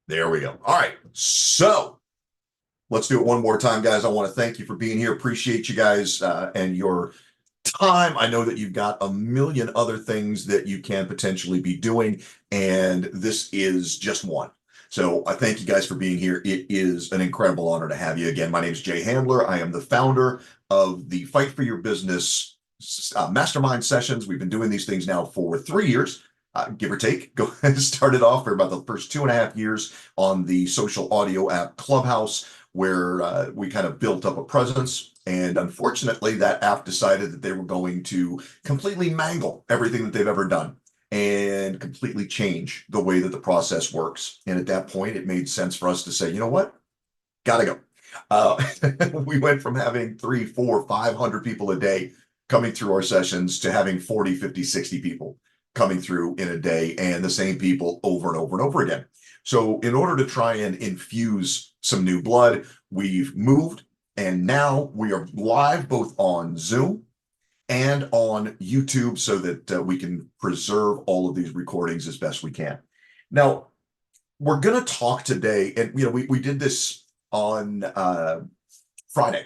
There we go. All right. So let's do it one more time, guys. I want to thank you for being here. Appreciate you guys and your time. I know that you've got a million other things that you can potentially be doing, and this is just one. So I thank you guys for being here. It is an incredible honor to have you again. My name is Jay Handler. I am the founder of the Fight for Your Business mastermind sessions. We've been doing these things now for 3 years. Give or take. Go started off for about the first 2.5 years on the social audio app Clubhouse, where we kind of built up a presence. And unfortunately, that app decided that they were going to completely mangle everything that they've ever done and completely change the way that the process works. And at that point, it made sense for us to say, you know what? Gotta go. Uh, we went from having 3, 4, 500 people a day coming through our sessions to having 40, 50, 60 people coming through in a day, and the same people over and over and over again. So in order to try and infuse some new blood, we've moved, and now we are live both on Zoom and on YouTube so that we can preserve all of these recordings as best we can. Now, we're going to talk today, and we did this on Friday,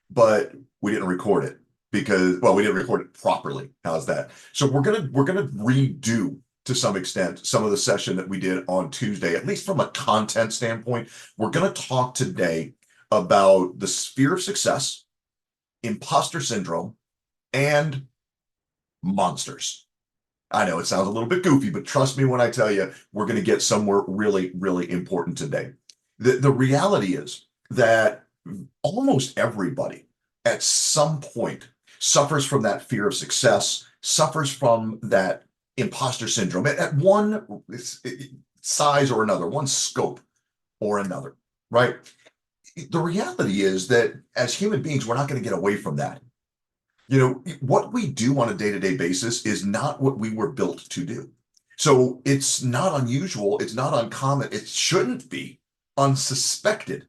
but we didn't record it because, well, we didn't record it properly. How's that? So we're gonna redo to some extent some of the session that we did on Tuesday, at least from a content standpoint. We're gonna talk today about the sphere of success, imposter syndrome, and monsters. I know it sounds a little bit goofy, but trust me when I tell you, we're going to get somewhere really, really important today. The reality is that almost everybody at some point suffers from that fear of success, suffers from that imposter syndrome at one size or another, one scope or another, right? The reality is that as human beings, we're not going to get away from that. What we do on a day-to-day basis is not what we were built to do. So it's not unusual, it's not uncommon, it shouldn't be unsuspected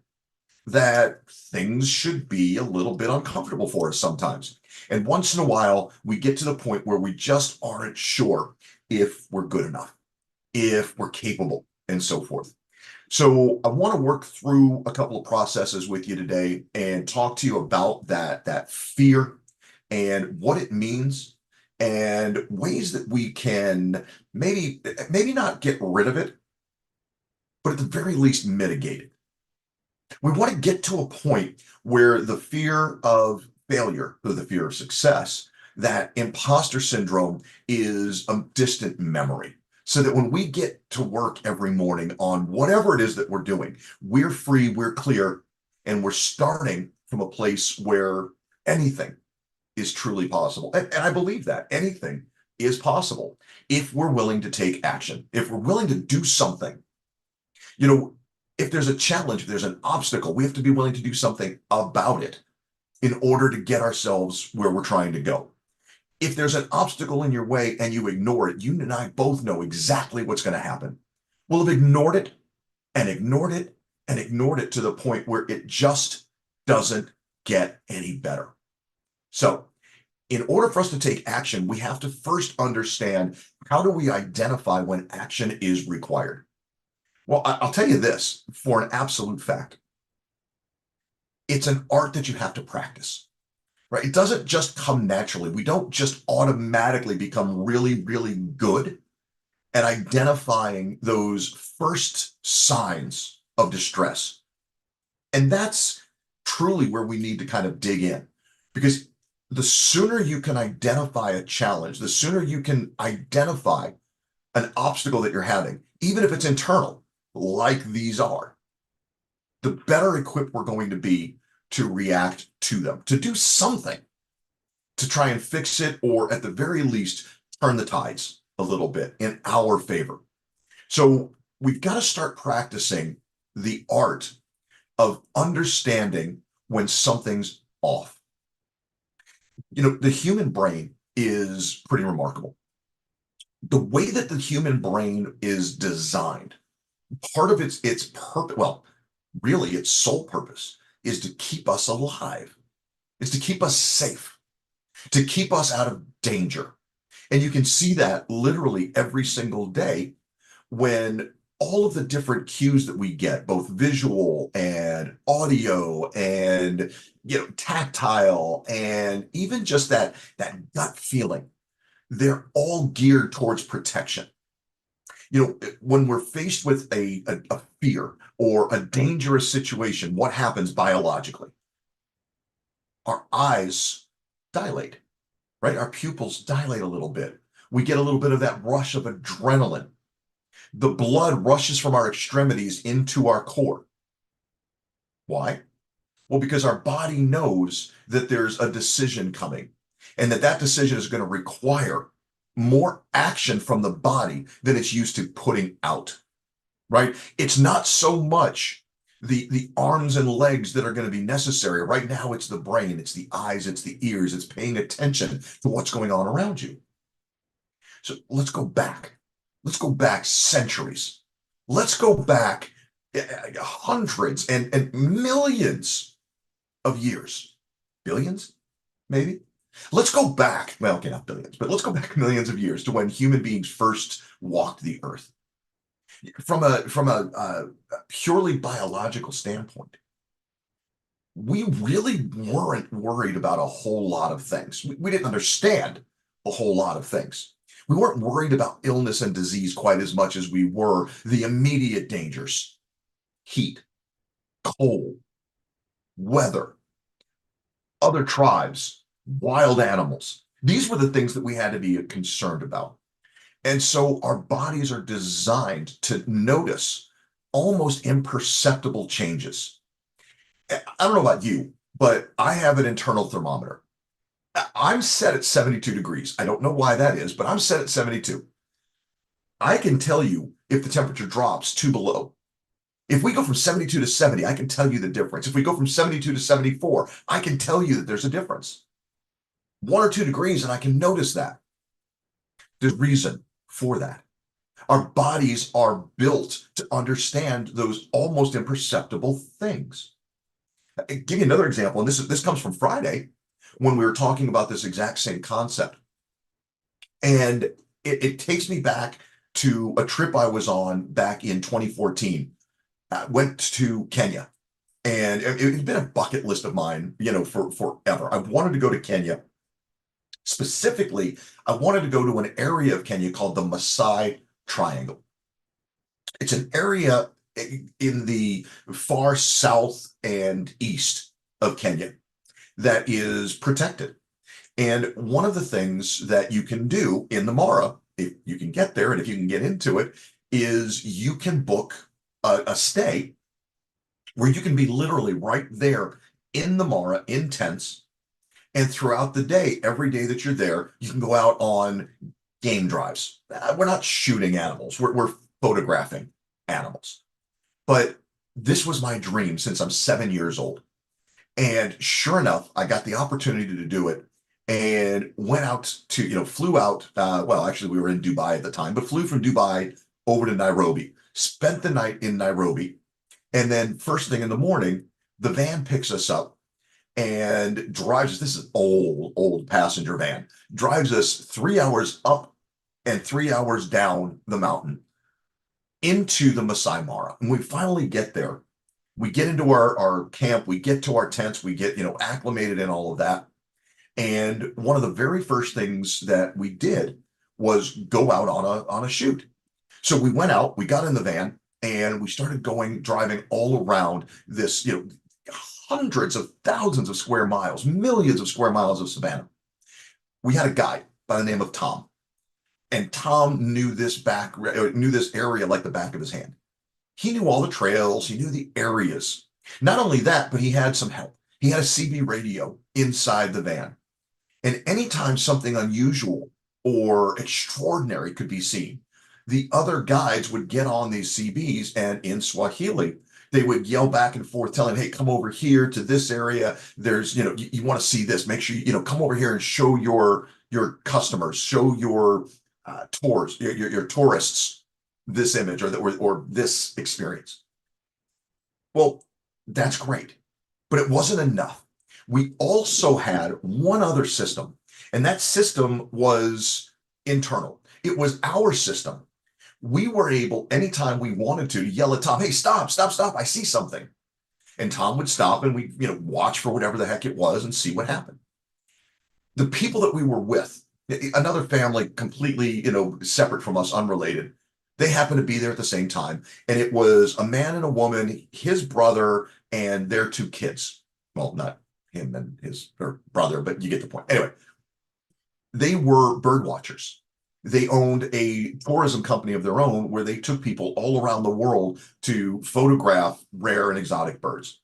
that things should be a little bit uncomfortable for us sometimes. And once in a while, we get to the point where we just aren't sure if we're good enough, if we're capable, and so forth. So I want to work through a couple of processes with you today and talk to you about that fear and what it means and ways that we can maybe not get rid of it, but at the very least mitigate it. We want to get to a point where the fear of failure or the fear of success, that imposter syndrome, is a distant memory. So that when we get to work every morning on whatever it is that we're doing, we're free, we're clear, and we're starting from a place where anything is truly possible. And I believe that anything is possible if we're willing to take action, if we're willing to do something. If there's a challenge, if there's an obstacle, we have to be willing to do something about it in order to get ourselves where we're trying to go. If there's an obstacle in your way and you ignore it, you and I both know exactly what's going to happen. We'll have ignored it and ignored it and ignored it to the point where it just doesn't get any better. So, in order for us to take action, we have to first understand, how do we identify when action is required? Well, I'll tell you this for an absolute fact. It's an art that you have to practice, right? It doesn't just come naturally. We don't just automatically become really, really good at identifying those first signs of distress. And that's truly where we need to kind of dig in, because the sooner you can identify a challenge, the sooner you can identify an obstacle that you're having, even if it's internal, like these are, the better equipped we're going to be to react to them, to do something to try and fix it, or at the very least, turn the tides a little bit in our favor. So we've got to start practicing the art of understanding when something's off. The human brain is pretty remarkable. The way that the human brain is designed, part of its purpose, well, really its sole purpose, is to keep us alive, is to keep us safe, to keep us out of danger. And you can see that literally every single day when all of the different cues that we get, both visual and audio and tactile, and even just that gut feeling, they're all geared towards protection. When we're faced with a fear or a dangerous situation, what happens biologically? Our eyes dilate, right? Our pupils dilate a little bit. We get a little bit of that rush of adrenaline. The blood rushes from our extremities into our core. Why? Well, because our body knows that there's a decision coming and that decision is going to require more action from the body than it's used to putting out, right? It's not so much the arms and legs that are going to be necessary. Right now, it's the brain, it's the eyes, it's the ears, it's paying attention to what's going on around you. So let's go back. Let's go back centuries. Let's go back hundreds and millions of years. Billions, maybe? Let's go back, well, okay, not billions, but let's go back millions of years to when human beings first walked the earth. From a purely biological standpoint, we really weren't worried about a whole lot of things. We didn't understand a whole lot of things. We weren't worried about illness and disease quite as much as we were the immediate dangers: heat, cold, weather, other tribes, wild animals. These were the things that we had to be concerned about. And so our bodies are designed to notice almost imperceptible changes. I don't know about you, but I have an internal thermometer. I'm set at 72 degrees. I don't know why that is, but I'm set at 72. I can tell you if the temperature drops to below. If we go from 72 to 70, I can tell you the difference. If we go from 72 to 74, I can tell you that there's a difference. 1 or 2 degrees, and I can notice that. There's reason for that. Our bodies are built to understand those almost imperceptible things. I'll give you another example, and this comes from Friday when we were talking about this exact same concept. And it takes me back to a trip I was on back in 2014. I went to Kenya, and it's been a bucket list of mine, for forever. I wanted to go to Kenya. Specifically, I wanted to go to an area of Kenya called the Maasai Triangle. It's an area in the far south and east of Kenya that is protected. And one of the things that you can do in the Mara, if you can get there and if you can get into it, is you can book a stay where you can be literally right there in the Mara in tents. And throughout the day, every day that you're there, you can go out on game drives. We're not shooting animals, we're photographing animals. But this was my dream since I'm 7 years old. And sure enough, I got the opportunity to do it and went out to, flew out. Well, actually, we were in Dubai at the time, but flew from Dubai over to Nairobi, spent the night in Nairobi. And then first thing in the morning, the van picks us up and drives us. This is old passenger van, drives us 3 hours up and 3 hours down the mountain into the Masai Mara. And we finally get there. We get into our camp, we get to our tents, we get, acclimated in all of that. And one of the very first things that we did was go out on a shoot. So we went out, we got in the van, and we started driving all around this, hundreds of thousands of square miles, millions of square miles of savanna. We had a guide by the name of Tom. And Tom knew this area like the back of his hand. He knew all the trails, he knew the areas. Not only that, but he had some help. He had a CB radio inside the van. And anytime something unusual or extraordinary could be seen, the other guides would get on these CBs, and in Swahili, they would yell back and forth, telling, hey, come over here to this area. There's, you want to see this. Make sure come over here and show your customers, show your your tourists this image or this experience. Well, that's great, but it wasn't enough. We also had one other system, and that system was internal. It was our system. we were able, anytime we wanted to yell at Tom, hey, stop, stop, stop, I see something. And Tom would stop and we, watch for whatever the heck it was and see what happened. The people that we were with, another family completely, separate from us, unrelated, they happened to be there at the same time. And it was a man and a woman, his brother, and their two kids. Well, not him and her brother, but you get the point. Anyway, they were bird watchers. They owned a tourism company of their own where they took people all around the world to photograph rare and exotic birds.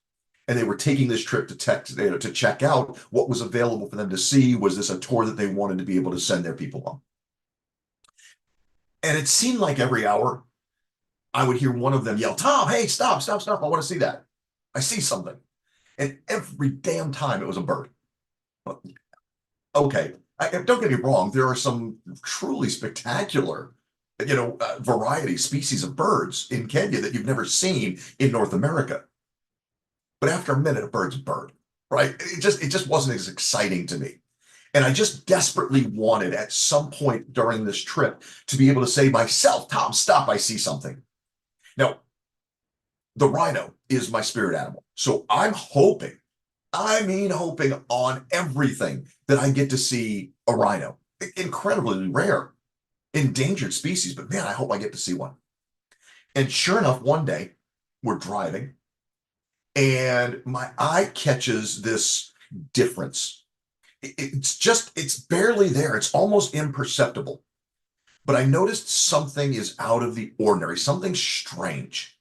And they were taking this trip to check out what was available for them to see. Was this a tour that they wanted to be able to send their people on? And it seemed like every hour I would hear one of them yell, Tom, hey, stop, stop, stop. I want to see that. I see something. And every damn time it was a bird. Okay, don't get me wrong. There are some truly spectacular, variety species of birds in Kenya that you've never seen in North America. But after a minute, a bird's a bird, right? It just wasn't as exciting to me. And I just desperately wanted at some point during this trip to be able to say myself, Tom, stop, I see something. Now, the rhino is my spirit animal. So I'm hoping, hoping on everything that I get to see a rhino. Incredibly rare, endangered species, but man, I hope I get to see one. And sure enough, one day we're driving and my eye catches this difference. It's barely there. It's almost imperceptible. But I noticed something is out of the ordinary, something strange.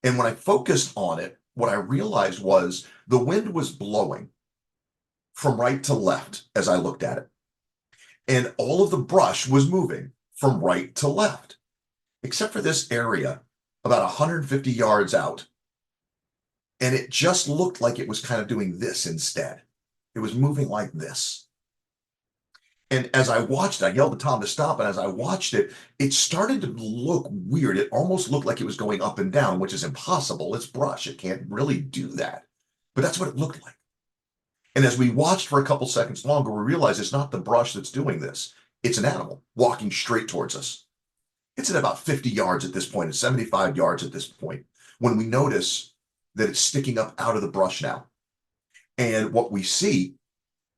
And when I focused on it, what I realized was the wind was blowing from right to left as I looked at it. And all of the brush was moving from right to left, except for this area about 150 yards out. And it just looked like it was kind of doing this instead. It was moving like this. And as I watched, I yelled to Tom to stop. And as I watched it, it started to look weird. It almost looked like it was going up and down, which is impossible. It's brush. It can't really do that. But that's what it looked like. And as we watched for a couple seconds longer, we realized it's not the brush that's doing this. It's an animal walking straight towards us. It's at about 50 yards at this point, it's 75 yards at this point, when we notice that it's sticking up out of the brush now. And what we see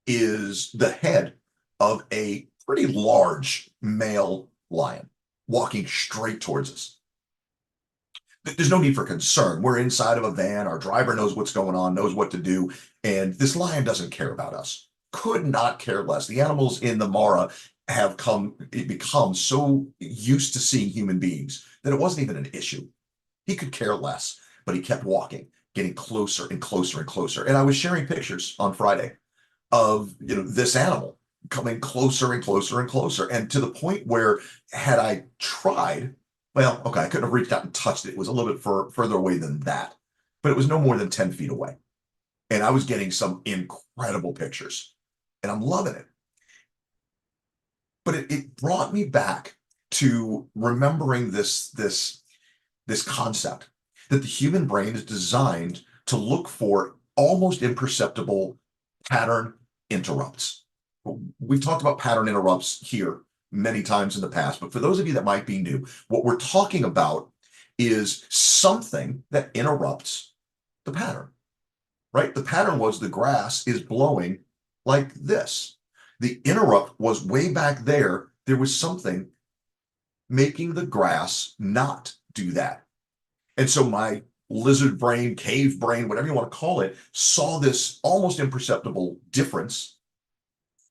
is the head of a pretty large male lion walking straight towards us. There's no need for concern. We're inside of a van. Our driver knows what's going on, knows what to do. And this lion doesn't care about us. Could not care less. The animals in the Mara have become so used to seeing human beings that it wasn't even an issue. He could care less, but he kept walking, getting closer and closer and closer. And I was sharing pictures on Friday of, this animal coming closer and closer and closer. And to the point where had I tried, well, okay, I couldn't have reached out and touched it. It was a little bit further away than that, but it was no more than 10 feet away. And I was getting some incredible pictures and I'm loving it. But it brought me back to remembering this concept that the human brain is designed to look for almost imperceptible pattern interrupts. We've talked about pattern interrupts here many times in the past, but for those of you that might be new, what we're talking about is something that interrupts the pattern, right? The pattern was the grass is blowing like this. The interrupt was way back there. There was something making the grass not do that. And so my lizard brain, cave brain, whatever you want to call it, saw this almost imperceptible difference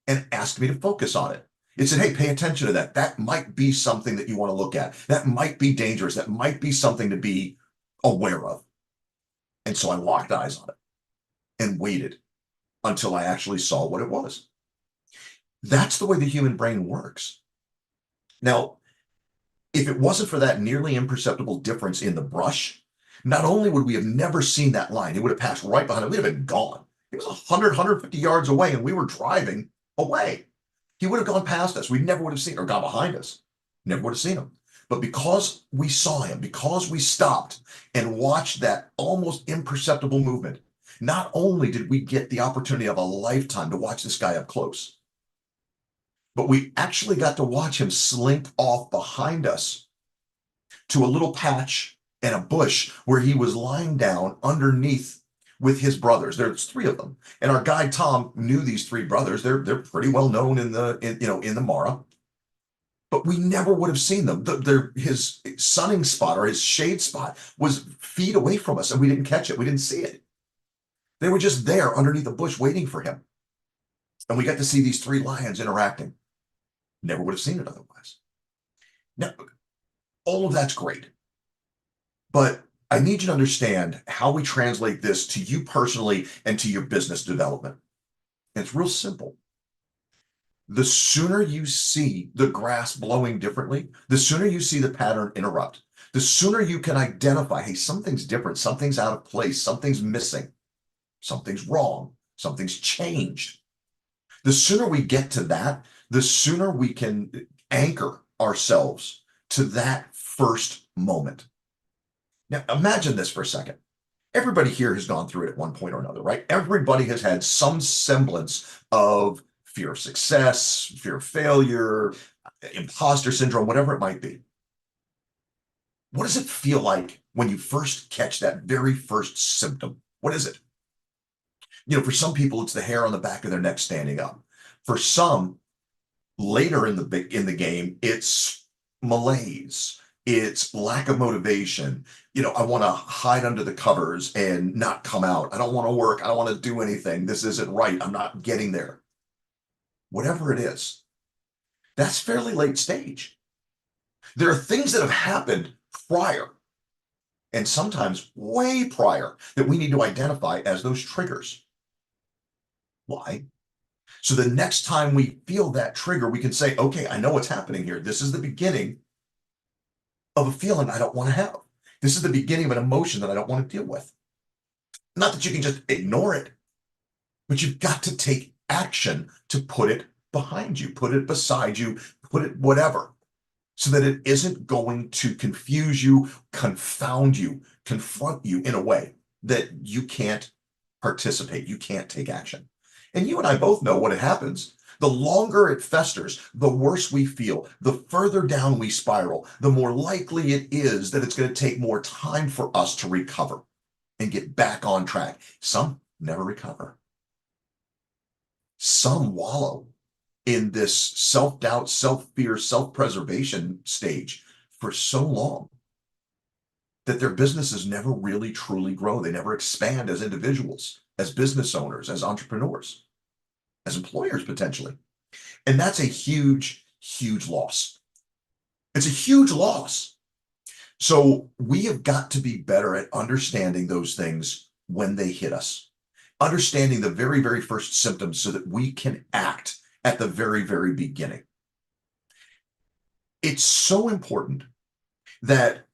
and asked me to focus on it. It said, hey, pay attention to that. That might be something that you want to look at. That might be dangerous. That might be something to be aware of. And so I locked eyes on it and waited until I actually saw what it was. That's the way the human brain works. Now, if it wasn't for that nearly imperceptible difference in the brush, not only would we have never seen that line, it would have passed right behind it. We'd have been gone. It was 100, 150 yards away, and we were driving away. He would have gone past us. We never would have seen or gone behind us. Never would have seen him. But because we saw him, because we stopped and watched that almost imperceptible movement, not only did we get the opportunity of a lifetime to watch this guy up close, but we actually got to watch him slink off behind us to a little patch and a bush where he was lying down underneath with his brothers. There's three of them, and our guide Tom knew these three brothers. They're pretty well known in the Mara, but we never would have seen them. His sunning spot or his shade spot was feet away from us, and we didn't catch it. We didn't see it. They were just there underneath the bush waiting for him, and we got to see these three lions interacting. Never would have seen it otherwise. Now, all of that's great, but I need you to understand how we translate this to you personally and to your business development. And it's real simple. The sooner you see the grass blowing differently, the sooner you see the pattern interrupt, the sooner you can identify, hey, something's different, something's out of place, something's missing, something's wrong, something's changed. The sooner we get to that, the sooner we can anchor ourselves to that first moment. Now, imagine this for a second. Everybody here has gone through it at one point or another, right? Everybody has had some semblance of fear of success, fear of failure, imposter syndrome, whatever it might be. What does it feel like when you first catch that very first symptom? What is it? For some people, it's the hair on the back of their neck standing up. For some, later in the game, it's malaise. It's lack of motivation. I want to hide under the covers and not come out. I don't want to work. I don't want to do anything. This isn't right. I'm not getting there. Whatever it is, that's fairly late stage. There are things that have happened prior, and sometimes way prior, that we need to identify as those triggers. Why? So the next time we feel that trigger, we can say, okay, I know what's happening here. This is the beginning of a feeling I don't want to have. This is the beginning of an emotion that I don't want to deal with. Not that you can just ignore it, but you've got to take action to put it behind you, put it beside you, put it whatever, so that it isn't going to confuse you, confound you, confront you in a way that you can't participate, you can't take action. And you and I both know what happens. The longer it festers, the worse we feel, the further down we spiral, the more likely it is that it's going to take more time for us to recover and get back on track. Some never recover. Some wallow in this self-doubt, self-fear, self-preservation stage for so long that their businesses never really truly grow. They never expand as individuals, as business owners, as entrepreneurs, as employers potentially. And that's a huge, huge loss. It's a huge loss. So we have got to be better at understanding those things when they hit us, understanding the very, very first symptoms so that we can act at the very, very beginning. It's so important that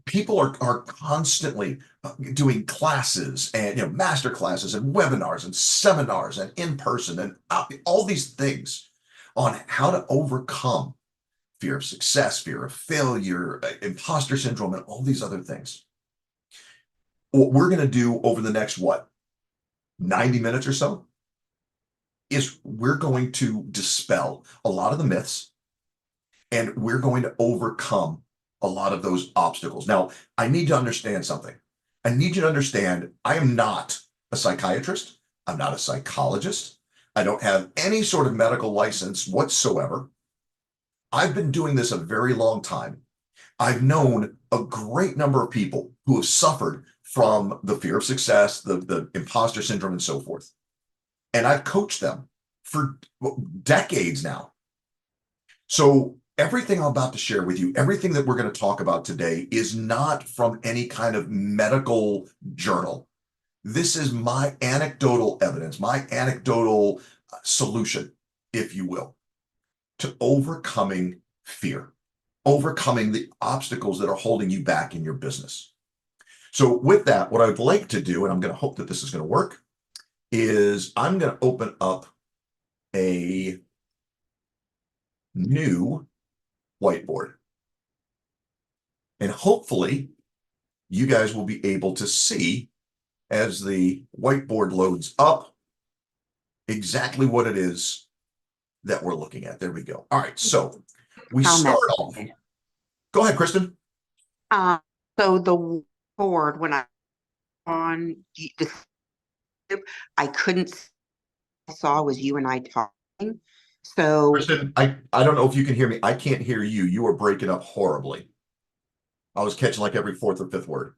people are constantly doing classes and master classes and webinars and seminars and in person and all these things on how to overcome fear of success, fear of failure, imposter syndrome, and all these other things. What we're going to do over the next 90 minutes or so is we're going to dispel a lot of the myths, and we're going to overcome a lot of those obstacles. Now, I need to understand something. I need you to understand I am not a psychiatrist. I'm not a psychologist. I don't have any sort of medical license whatsoever. I've been doing this a very long time. I've known a great number of people who have suffered from the fear of success, the imposter syndrome, and so forth. And I've coached them for decades now. So everything I'm about to share with you, everything that we're going to talk about today is not from any kind of medical journal. This is my anecdotal evidence, my anecdotal solution, if you will, to overcoming fear, overcoming the obstacles that are holding you back in your business. So with that, what I'd like to do, and I'm going to hope that this is going to work, is I'm going to open up a new whiteboard. And hopefully you guys will be able to see as the whiteboard loads up exactly what it is that we're looking at. There we go. All right. So we start off. Go ahead, Kristen. Um, so the board when I on the I couldn't saw was you and I talking. So Kristen, I don't know if you can hear me. I can't hear you. You are breaking up horribly. I was catching like every fourth or fifth word.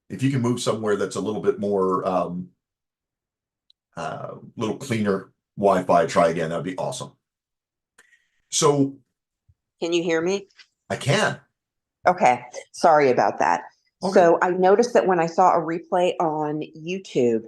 If you can move somewhere that's a little bit more, little cleaner Wi-Fi, try again. That'd be awesome. So can you hear me? I can. Okay, sorry about that. Okay. So I noticed that when I saw a replay on YouTube,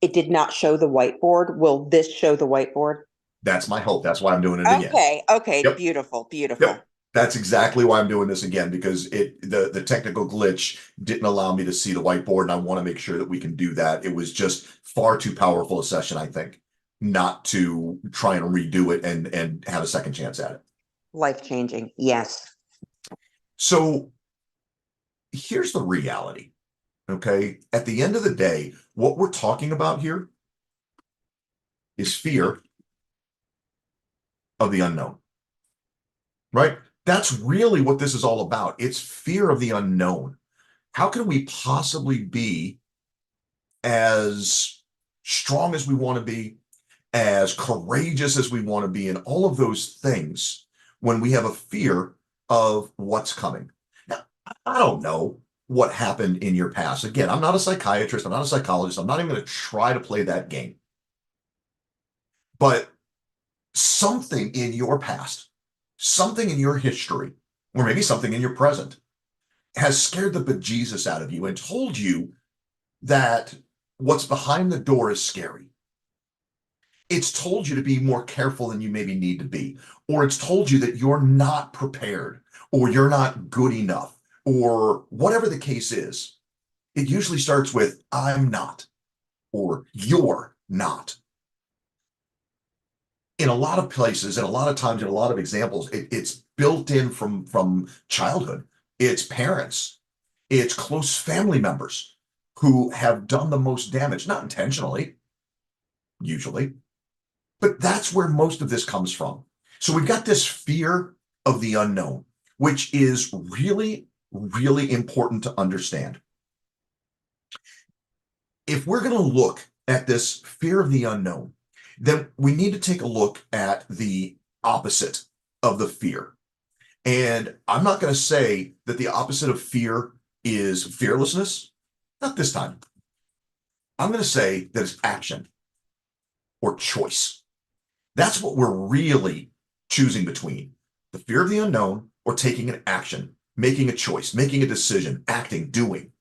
it did not show the whiteboard. Will this show the whiteboard? That's my hope. That's why I'm doing it again. Okay, okay, Yep. beautiful, beautiful. Yep. That's exactly why I'm doing this again because the technical glitch didn't allow me to see the whiteboard, and I want to make sure that we can do that. It was just far too powerful a session, I think, not to try and redo it and have a second chance at it. Life changing. Yes. So here's the reality. Okay. At the end of the day, what we're talking about here is fear of the unknown, right? That's really what this is all about. It's fear of the unknown. How can we possibly be as strong as we want to be, as courageous as we want to be, and all of those things when we have a fear of what's coming? Now, I don't know what happened in your past. Again, I'm not a psychiatrist, I'm not a psychologist, I'm not even going to try to play that game. But something in your past, something in your history, or maybe something in your present has scared the bejesus out of you and told you that what's behind the door is scary. It's told you to be more careful than you maybe need to be, or it's told you that you're not prepared, or you're not good enough, or whatever the case is. It usually starts with, I'm not, or you're not. In a lot of places, and a lot of times, in a lot of examples, it's built in from childhood. It's parents, it's close family members who have done the most damage, not intentionally, usually, but that's where most of this comes from. So we've got this fear of the unknown, which is really, really important to understand. If we're going to look at this fear of the unknown, then we need to take a look at the opposite of the fear. And I'm not going to say that the opposite of fear is fearlessness. Not this time. I'm going to say that it's action or choice. That's what we're really choosing between: the fear of the unknown or taking an action, making a choice, making a decision, acting, doing,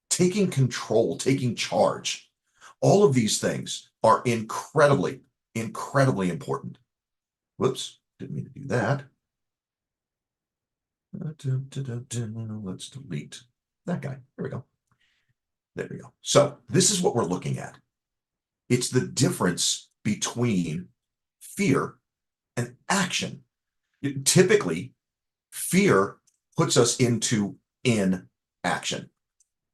taking control, taking charge. All of these things are incredibly, incredibly important. Whoops, didn't mean to do that. Let's delete that guy. There we go. There we go. So this is what we're looking at. It's the difference between fear and action. Typically, fear puts us into inaction,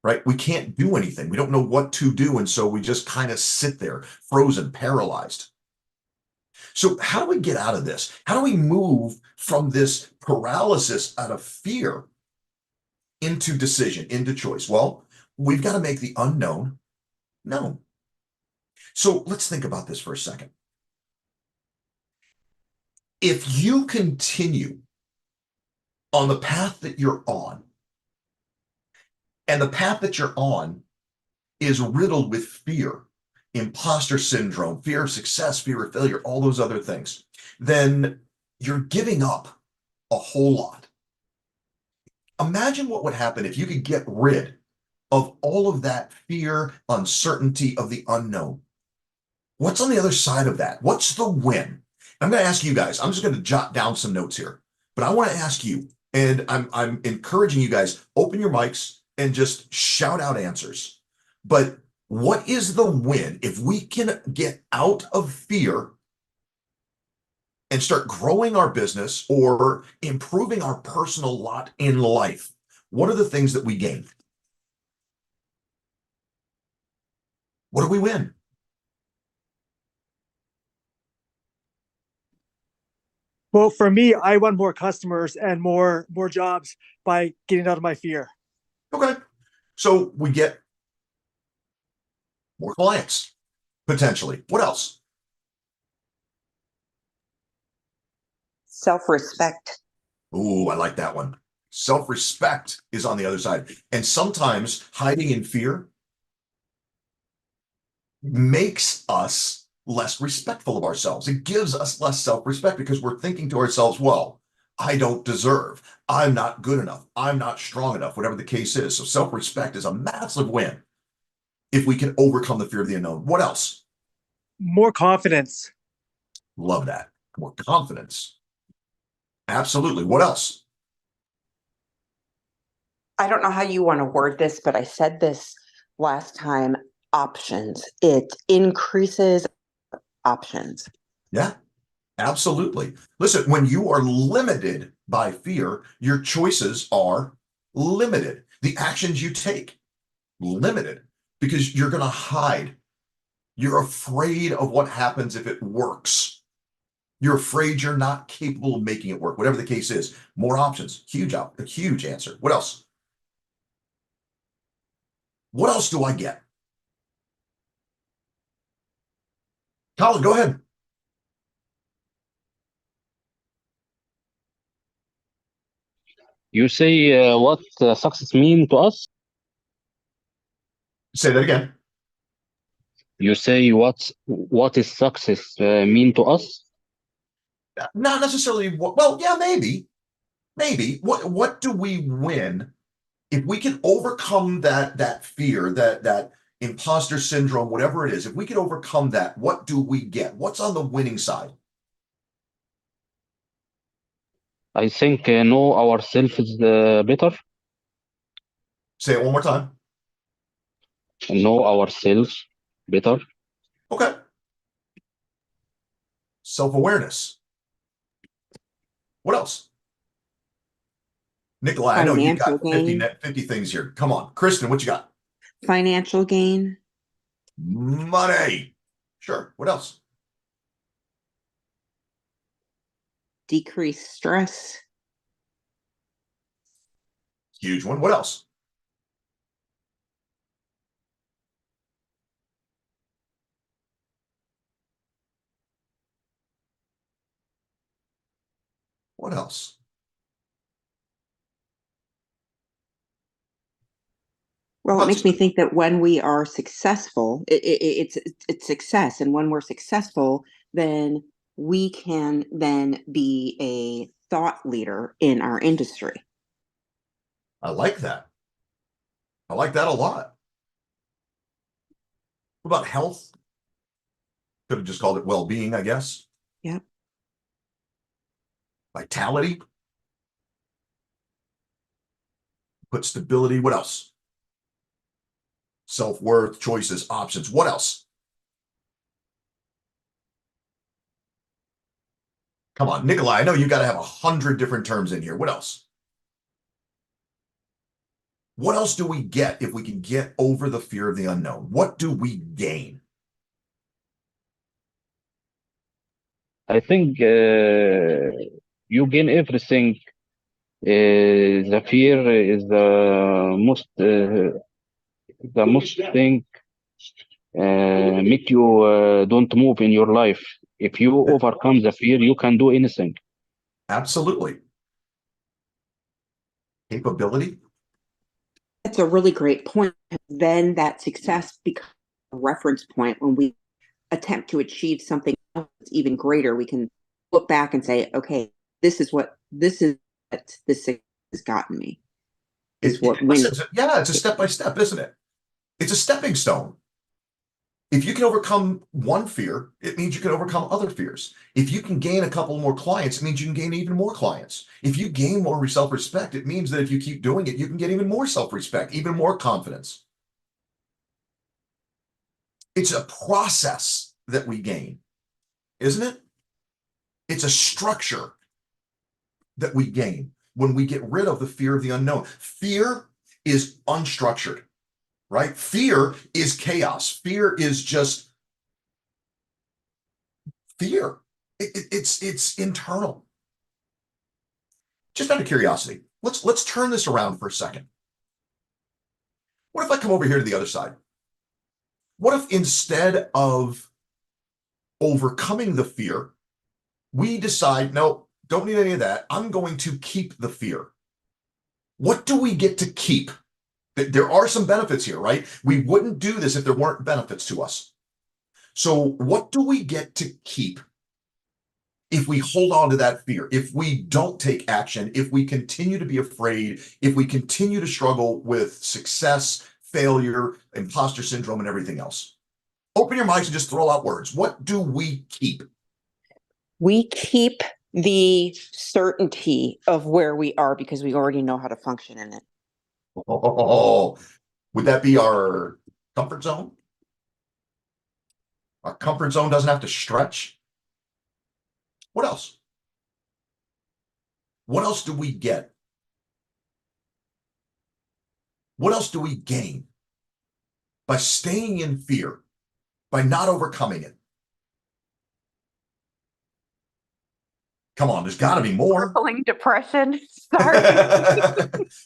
right? We can't do anything. We don't know what to do. And so we just kind of sit there, frozen, paralyzed. So, how do we get out of this? How do we move from this paralysis out of fear into decision, into choice? Well, we've got to make the unknown known. So, let's think about this for a second. If you continue on the path that you're on, and the path that you're on is riddled with fear, imposter syndrome, fear of success, fear of failure, all those other things, then you're giving up a whole lot. Imagine what would happen if you could get rid of all of that fear, uncertainty of the unknown. What's on the other side of that? What's the win? I'm going to ask you guys. I'm just going to jot down some notes here, but I want to ask you, and I'm encouraging you guys, open your mics and just shout out answers. But what is the win if we can get out of fear and start growing our business or improving our personal lot in life? What are the things that we gain? What do we win? Well, for me, I want more customers and more jobs by getting out of my fear. Okay. So we get more clients potentially. What else? Self-respect. Ooh, I like that one. Self-respect is on the other side. And sometimes hiding in fear makes us less respectful of ourselves. It gives us less self-respect because we're thinking to ourselves, well, I don't deserve. I'm not good enough. I'm not strong enough, whatever the case is. So self-respect is a massive win if we can overcome the fear of the unknown. What else? More confidence. Love that. More confidence. Absolutely. What else? I don't know how you want to word this, but I said this last time. Options. It increases options. Yeah, absolutely. Listen, when you are limited by fear, your choices are limited. The actions you take, limited, because you're going to hide. You're afraid of what happens if it works. You're afraid you're not capable of making it work, whatever the case is. More options. A huge answer. What else? What else do I get? Colin, go ahead. You say what success mean to us? Say that again. You say what is success mean to us? Not necessarily. Well, yeah, maybe. Maybe. What do we win if we can overcome that fear, that imposter syndrome, whatever it is? If we can overcome that, what do we get? What's on the winning side? I think know ourselves better, Say it one more time. know ourselves better. Okay. Self-awareness. What else? Nikolai, I know you've Financial got 50, gain. 50 things here. Come on. Kristen, what you got? Financial gain. Money. Sure. What else? Decrease stress. Huge one. What else? What else? Well, it But makes me think that when we are successful, it's success, and when we're successful, then we can then be a thought leader in our industry. I like that. I like that a lot. What about health? Could have just called it well-being, I guess. Yep. Vitality. Put stability. What else? Self-worth, choices, options. What else? Come on, Nikolai, I know you got to have 100 different terms in here. What else? What else do we get if we can get over the fear of the unknown? What do we gain? I think you gain everything. The fear is the most thing make you don't move in your life. If you overcome the fear, you can do anything. Absolutely. Capability. That's a really great point. Then that success becomes a reference point when we attempt to achieve something else that's even greater. We can look back and say, okay, this is what this success has gotten me. Is what winning. Yeah, it's a step by step, isn't it? It's a stepping stone. If you can overcome one fear, it means you can overcome other fears. If you can gain a couple more clients, it means you can gain even more clients. If you gain more self-respect, it means that if you keep doing it, you can get even more self-respect, even more confidence. It's a process that we gain, isn't it? It's a structure that we gain when we get rid of the fear of the unknown. Fear is unstructured, right? Fear is chaos. Fear is just fear. It's internal. Just out of curiosity, let's turn this around for a second. What if I come over here to the other side? What if instead of overcoming the fear, we decide, no, don't need any of that. I'm going to keep the fear. What do we get to keep? There are some benefits here, right? We wouldn't do this if there weren't benefits to us. So what do we get to keep if we hold on to that fear, if we don't take action, if we continue to be afraid, if we continue to struggle with success, failure, imposter syndrome, and everything else? Open your mics and just throw out words. What do we keep? We keep the certainty of where we are because we already know how to function in it. Oh, would that be our comfort zone? Our comfort zone doesn't have to stretch. What else? What else do we get? What else do we gain by staying in fear, by not overcoming it? Come on, there's got to be more. Crippling depression. Sorry.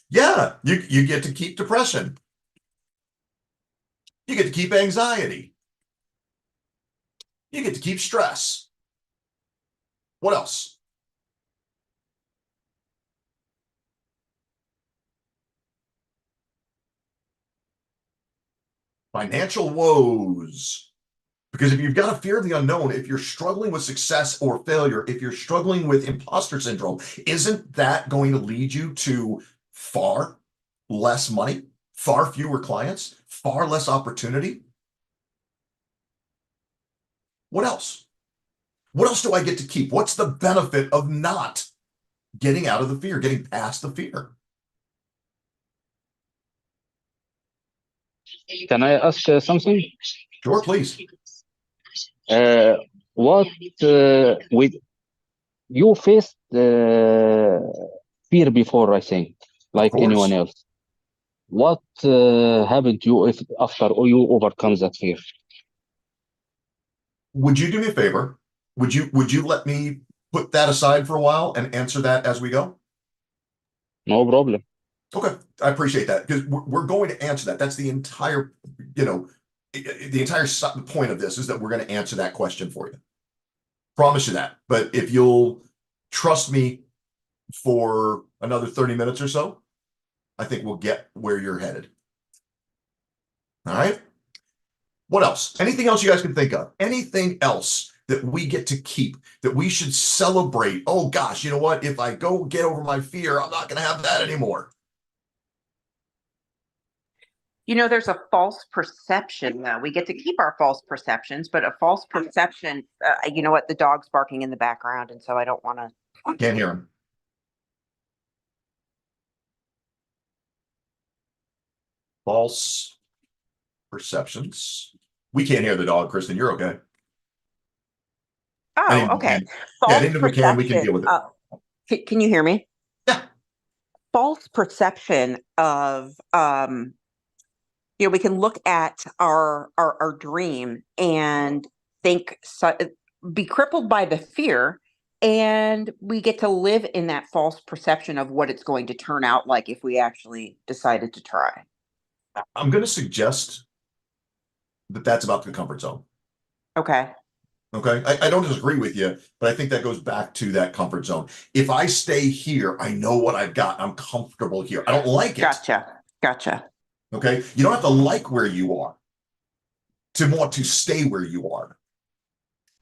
Yeah, you get to keep depression. You get to keep anxiety. You get to keep stress. What else? Financial woes. Because if you've got a fear of the unknown, if you're struggling with success or failure, if you're struggling with imposter syndrome, isn't that going to lead you to far less money, far fewer clients, far less opportunity? What else? What else do I get to keep? What's the benefit of not getting out of the fear, getting past the fear? Can I ask something? Sure, please. What with you faced fear before, I think, like course. anyone else. What happened to you if after you overcome that fear? Would you do me a favor? Would you let me put that aside for a while and answer that as we go? No problem. Okay, I appreciate that because we're going to answer that. That's the entire, the entire point of this is that we're going to answer that question for you. Promise you that. But if you'll trust me for another 30 minutes or so, I think we'll get where you're headed. All right. What else? Anything else you guys can think of? Anything else that we get to keep, that we should celebrate? Oh gosh, you know what? If I go get over my fear, I'm not going to have that anymore. There's a false perception, though. We get to keep our false perceptions, but a false perception, you know what? The dog's barking in the background, and so I don't want to. Can't hear him. False perceptions. We can't hear the dog, Kristen. You're okay. Oh, okay. Yeah, anything we can deal with it. Can you hear me? Yeah. False perception of we can look at our dream and be crippled by the fear, and we get to live in that false perception of what it's going to turn out like if we actually decided to try. I'm going to suggest that that's about the comfort zone. Okay. Okay. I don't disagree with you, but I think that goes back to that comfort zone. If I stay here, I know what I've got. I'm comfortable here. I don't like it. Gotcha. Okay. You don't have to like where you are to want to stay where you are.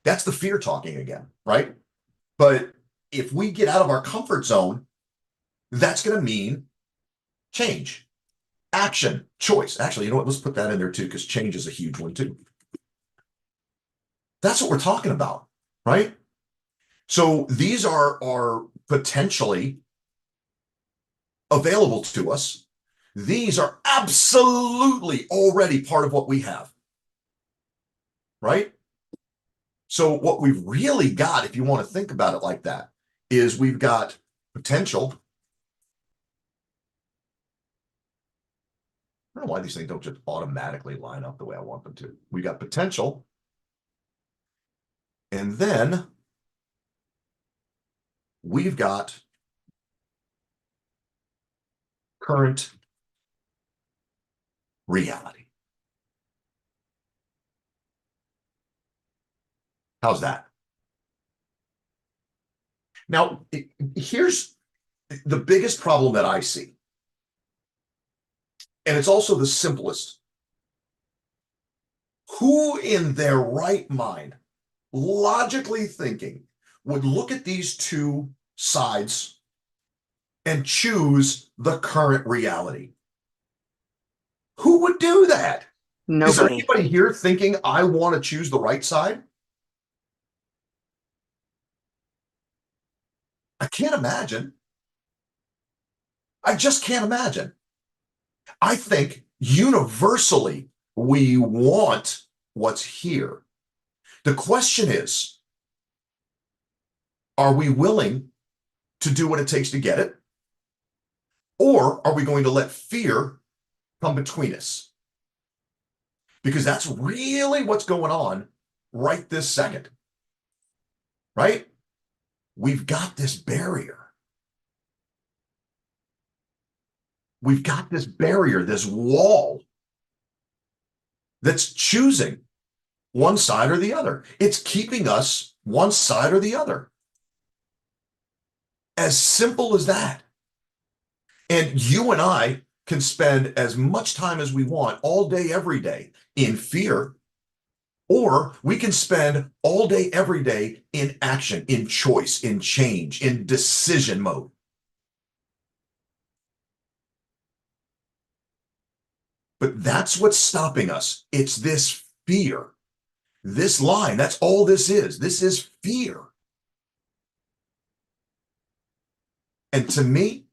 That's the fear talking again, right? But if we get out of our comfort zone, that's going to mean change, action, choice. Actually, you know what? Let's put that in there too, because change is a huge one too. That's what we're talking about, right? So these are potentially available to us. These are absolutely already part of what we have, right? So what we've really got, if you want to think about it like that, is we've got potential. I don't know why these things don't just automatically line up the way I want them to. We got potential. And then we've got current reality. How's that? Now, here's the biggest problem that I see, and it's also the simplest. Who in their right mind, logically thinking, would look at these two sides and choose the current reality? Who would do that? Is there Nobody. anybody here thinking I want to choose the right side? I can't imagine. I just can't imagine. I think universally we want what's here. The question is, are we willing to do what it takes to get it? Or are we going to let fear come between us? Because that's really what's going on right this second. Right? We've got this barrier. We've got this barrier, this wall that's choosing one side or the other. It's keeping us one side or the other. As simple as that. And you and I can spend as much time as we want all day, every day in fear, or we can spend all day, every day in action, in choice, in change, in decision mode. But that's what's stopping us. It's this fear. This line, that's all this is. This is fear. And to me,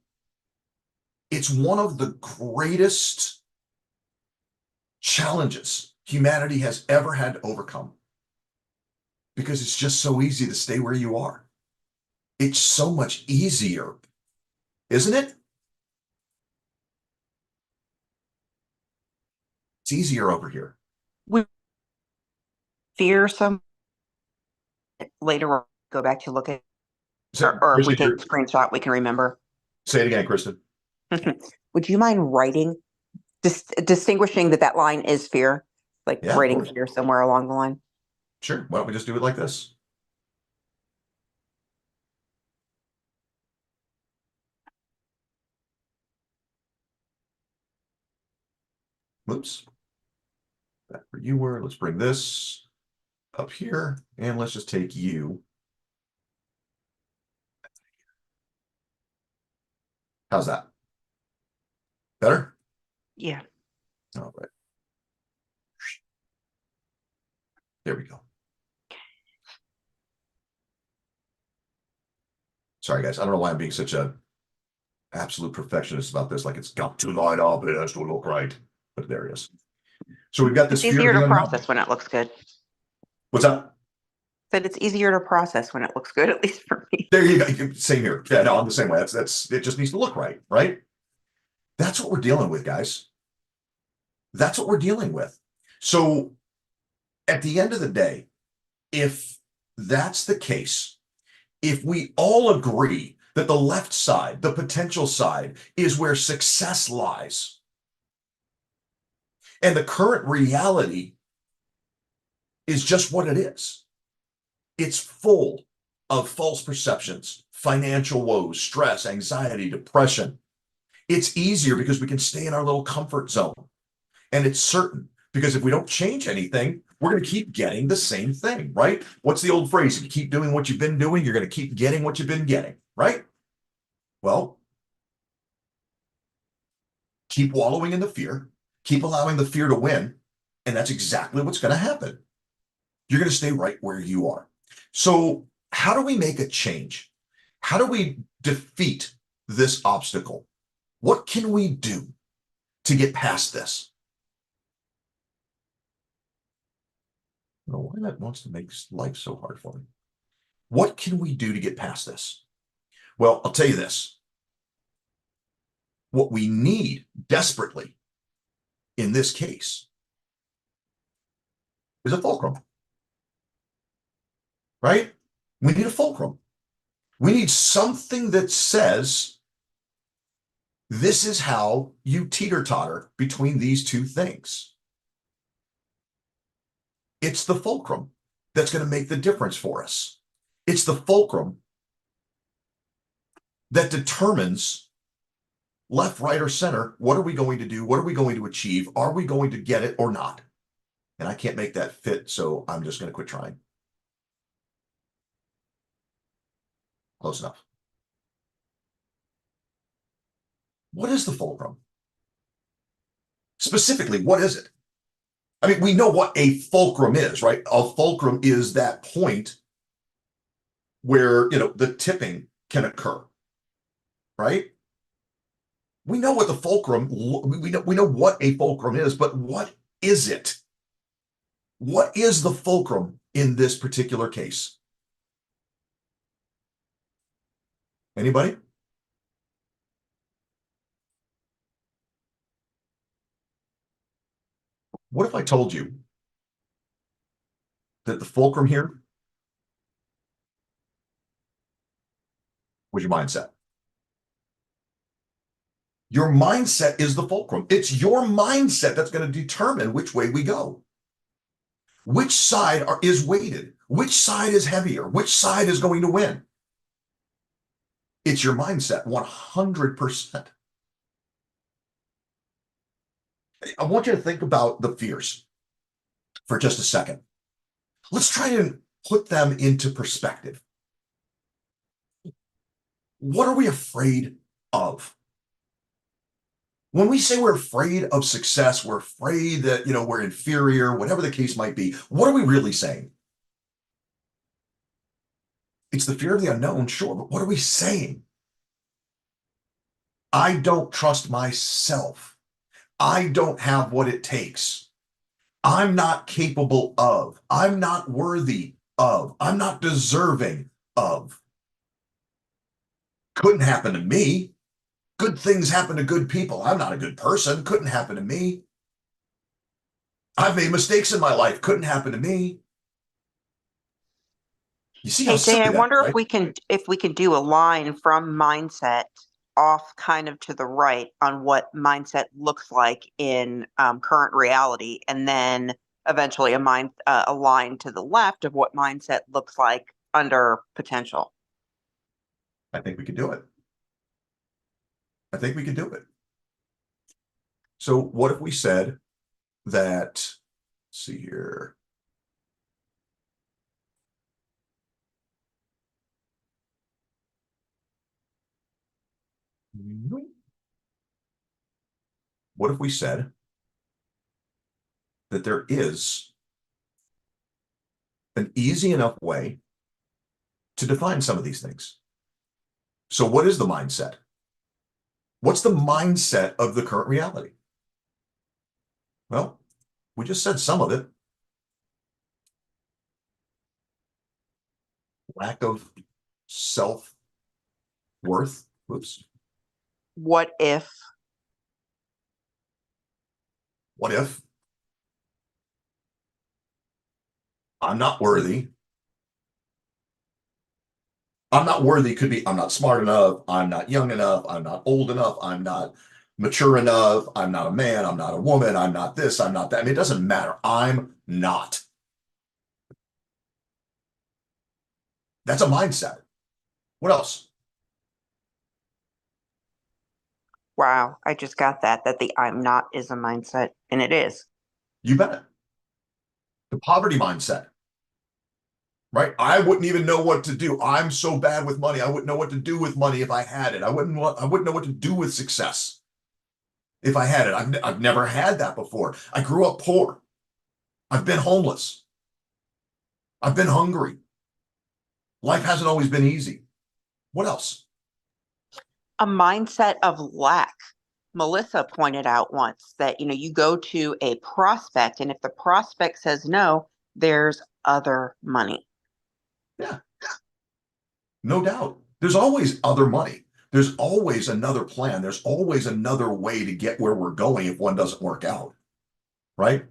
it's one of the greatest challenges humanity has ever had to overcome. Because it's just so easy to stay where you are. It's so much easier, isn't it? It's easier over here. We fear some later on, go back to look at, or if we take a screenshot, we can remember. Say it again, Kristen. Would you mind writing, distinguishing that line is fear, like Yeah, writing fear somewhere along the line? Sure. Why don't we just do it like this? Oops. That's where you were. Let's bring this up here, and let's just take you. How's that? Better? Yeah. All right. There we go. Sorry, guys. I don't know why I'm being such a absolute perfectionist about this. Like it's got to line up. It has to look right. But there it is. So we've got this It's fear easier of the to unknown. process when it looks good. What's up? Said it's easier to process when it looks good, at least for me. There you go. Same here. Yeah, no, I'm the same way. That's it. Just needs to look right, right? That's what we're dealing with, guys. That's what we're dealing with. So at the end of the day, if that's the case, if we all agree that the left side, the potential side, is where success lies, and the current reality is just what it is, it's full of false perceptions, financial woes, stress, anxiety, depression. It's easier because we can stay in our little comfort zone. And it's certain because if we don't change anything, we're going to keep getting the same thing, right? What's the old phrase? If you keep doing what you've been doing, you're going to keep getting what you've been getting, right? Well, keep wallowing in the fear, keep allowing the fear to win, and that's exactly what's going to happen. You're going to stay right where you are. So how do we make a change? How do we defeat this obstacle? What can we do to get past this? I don't know why that wants to make life so hard for me. What can we do to get past this? Well, I'll tell you this. What we need desperately in this case is a fulcrum, right? We need a fulcrum. We need something that says This is how you teeter-totter between these two things. It's the fulcrum that's going to make the difference for us. It's the fulcrum that determines left, right, or center. What are we going to do? What are we going to achieve? Are we going to get it or not? And I can't make that fit, so I'm just going to quit trying. Close enough. What is the fulcrum? Specifically, what is it? I mean, we know what a fulcrum is, right? A fulcrum is that point where, the tipping can occur, right? We know what the fulcrum, we know what a fulcrum is, but what is it? What is the fulcrum in this particular case? Anybody? What if I told you that the fulcrum here was your mindset? Your mindset is the fulcrum. It's your mindset that's going to determine which way we go. Which side is weighted? Which side is heavier? Which side is going to win? It's your mindset, 100%. I want you to think about the fears for just a second. Let's try and put them into perspective. What are we afraid of? When we say we're afraid of success, we're afraid that, we're inferior, whatever the case might be, what are we really saying? It's the fear of the unknown, sure, but what are we saying? I don't trust myself. I don't have what it takes. I'm not capable of. I'm not worthy of. I'm not deserving of. Couldn't happen to me. Good things happen to good people. I'm not a good person. Couldn't happen to me. I've made mistakes in my life. Couldn't happen to me. You see how Hey Jay, silly I that wonder is, right? if we can do a line from mindset off kind of to the right on what mindset looks like in current reality, and then eventually a line to the left of what mindset looks like under potential. I think we could do it. I think we could do it. So what if we said that, let's see here. What if we said that there is an easy enough way to define some of these things? So what is the mindset? What's the mindset of the current reality? Well, we just said some of it. Lack of self-worth. Whoops. What if? What if? I'm not worthy. I'm not worthy could be I'm not smart enough. I'm not young enough. I'm not old enough. I'm not mature enough. I'm not a man. I'm not a woman. I'm not this. I'm not that. I mean, it doesn't matter. I'm not. That's a mindset. What else? Wow, I just got that the I'm not is a mindset, and it is. You bet. The poverty mindset, right? I wouldn't even know what to do. I'm so bad with money. I wouldn't know what to do with money if I had it. I wouldn't know what to do with success if I had it. I've never had that before. I grew up poor. I've been homeless. I've been hungry. Life hasn't always been easy. What else? A mindset of lack. Melissa pointed out once that, you go to a prospect, and if the prospect says no, there's other money. Yeah, no doubt. There's always other money. There's always another plan. There's always another way to get where we're going if one doesn't work out, right?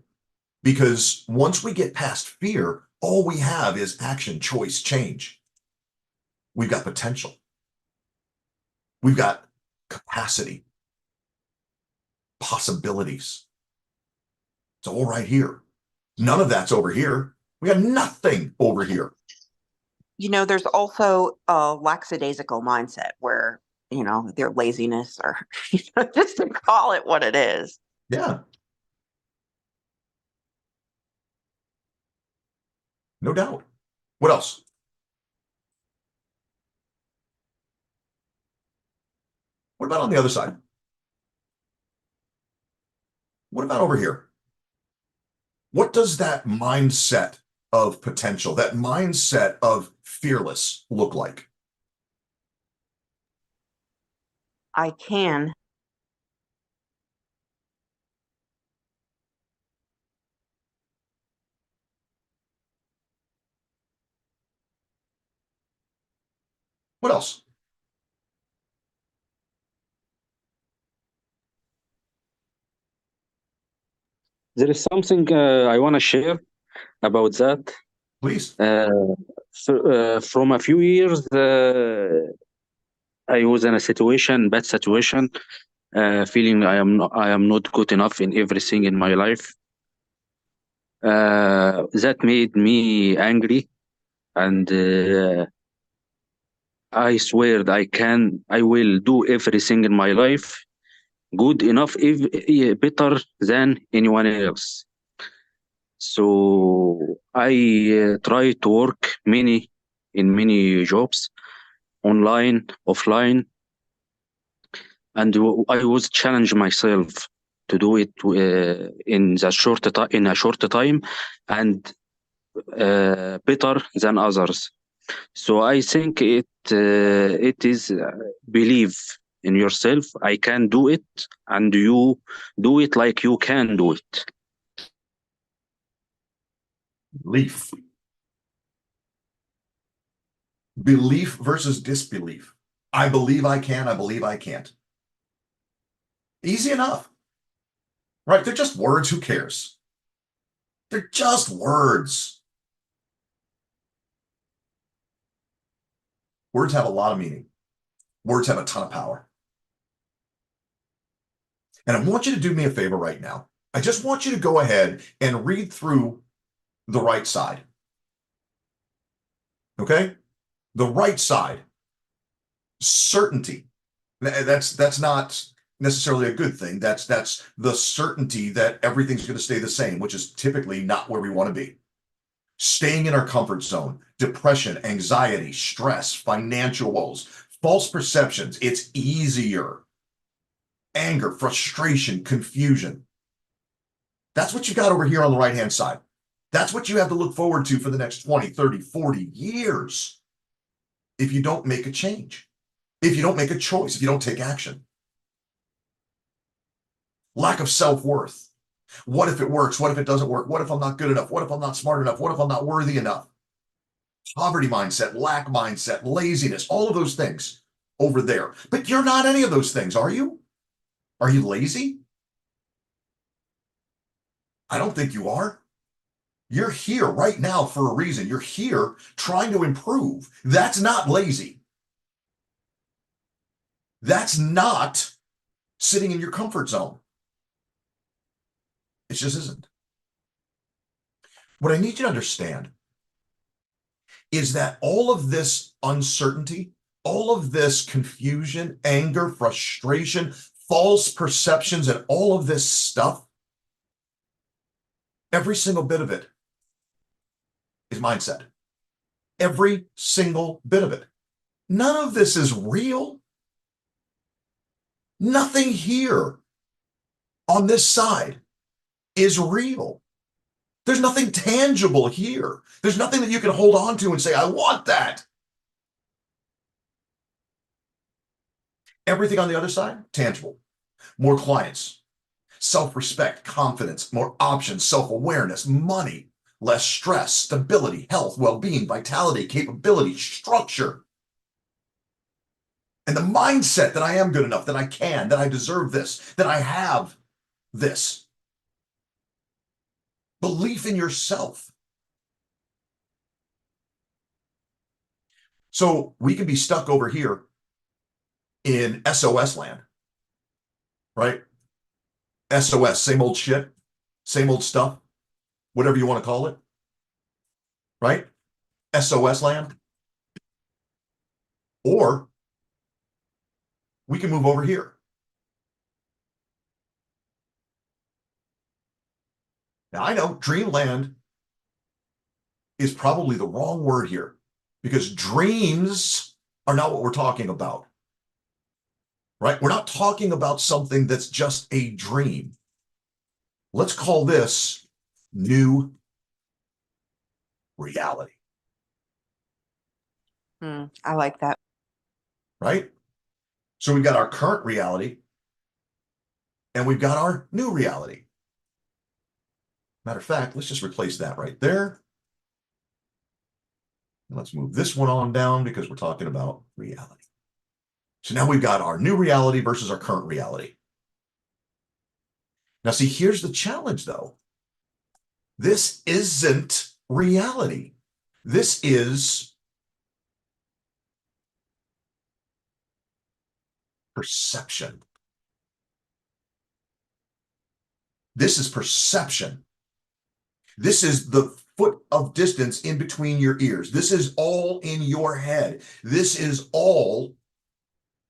Because once we get past fear, all we have is action, choice, change. We've got potential. We've got capacity. possibilities. It's all right here. None of that's over here. We got nothing over here. There's also a lackadaisical mindset where, their laziness or, just to call it what it is. Yeah. No doubt. What else? What about on the other side? What about over here? What does that mindset of potential, that mindset of fearless look like? I can. What else? There is something I want to share about that. Please. From a few years, I was in a bad situation, feeling I am not good enough in everything in my life. That made me angry, and I swear I will do everything in my life good enough, if better than anyone else. So I try to work in many jobs, online, offline, and I was challenge myself to do it in a short time, and better than others. So I think it is believe in yourself. I can do it, and you do it like you can do it. Belief. Belief versus disbelief. I believe I can. I believe I can't. Easy enough. Right? They're just words. Who cares? They're just words. Words have a lot of meaning. Words have a ton of power. And I want you to do me a favor right now. I just want you to go ahead and read through the right side. Okay? The right side. Certainty. That's not necessarily a good thing. That's the certainty that everything's going to stay the same, which is typically not where we want to be. Staying in our comfort zone, depression, anxiety, stress, financial woes, false perceptions. It's easier. Anger, frustration, confusion. That's what you got over here on the right-hand side. That's what you have to look forward to for the next 20, 30, 40 years if you don't make a change, if you don't make a choice, if you don't take action. Lack of self-worth. What if it works? What if it doesn't work? What if I'm not good enough? What if I'm not smart enough? What if I'm not worthy enough? Poverty mindset, lack mindset, laziness, all of those things over there. But you're not any of those things, are you? Are you lazy? I don't think you are. You're here right now for a reason. You're here trying to improve. That's not lazy. That's not sitting in your comfort zone. It just isn't. What I need you to understand is that all of this uncertainty, all of this confusion, anger, frustration, false perceptions, and all of this stuff, every single bit of it is mindset. Every single bit of it. None of this is real. Nothing here on this side is real. There's nothing tangible here. There's nothing that you can hold on to and say, I want that. Everything on the other side, tangible. More clients, self-respect, confidence, more options, self-awareness, money, less stress, stability, health, well-being, vitality, capability, structure. And the mindset that I am good enough, that I can, that I deserve this, that I have this. Belief in yourself. So we can be stuck over here in SOS land, right? SOS, same old shit, same old stuff, whatever you want to call it, right? SOS land. Or we can move over here. Now, I know dreamland is probably the wrong word here because dreams are not what we're talking about, right? We're not talking about something that's just a dream. Let's call this new reality, I like that. right? So we've got our current reality and we've got our new reality. Matter of fact, let's just replace that right there. And let's move this one on down because we're talking about reality. So now we've got our new reality versus our current reality. Now, see, here's the challenge, though. This isn't reality. This is perception. This is perception. This is the foot of distance in between your ears. This is all in your head. This is all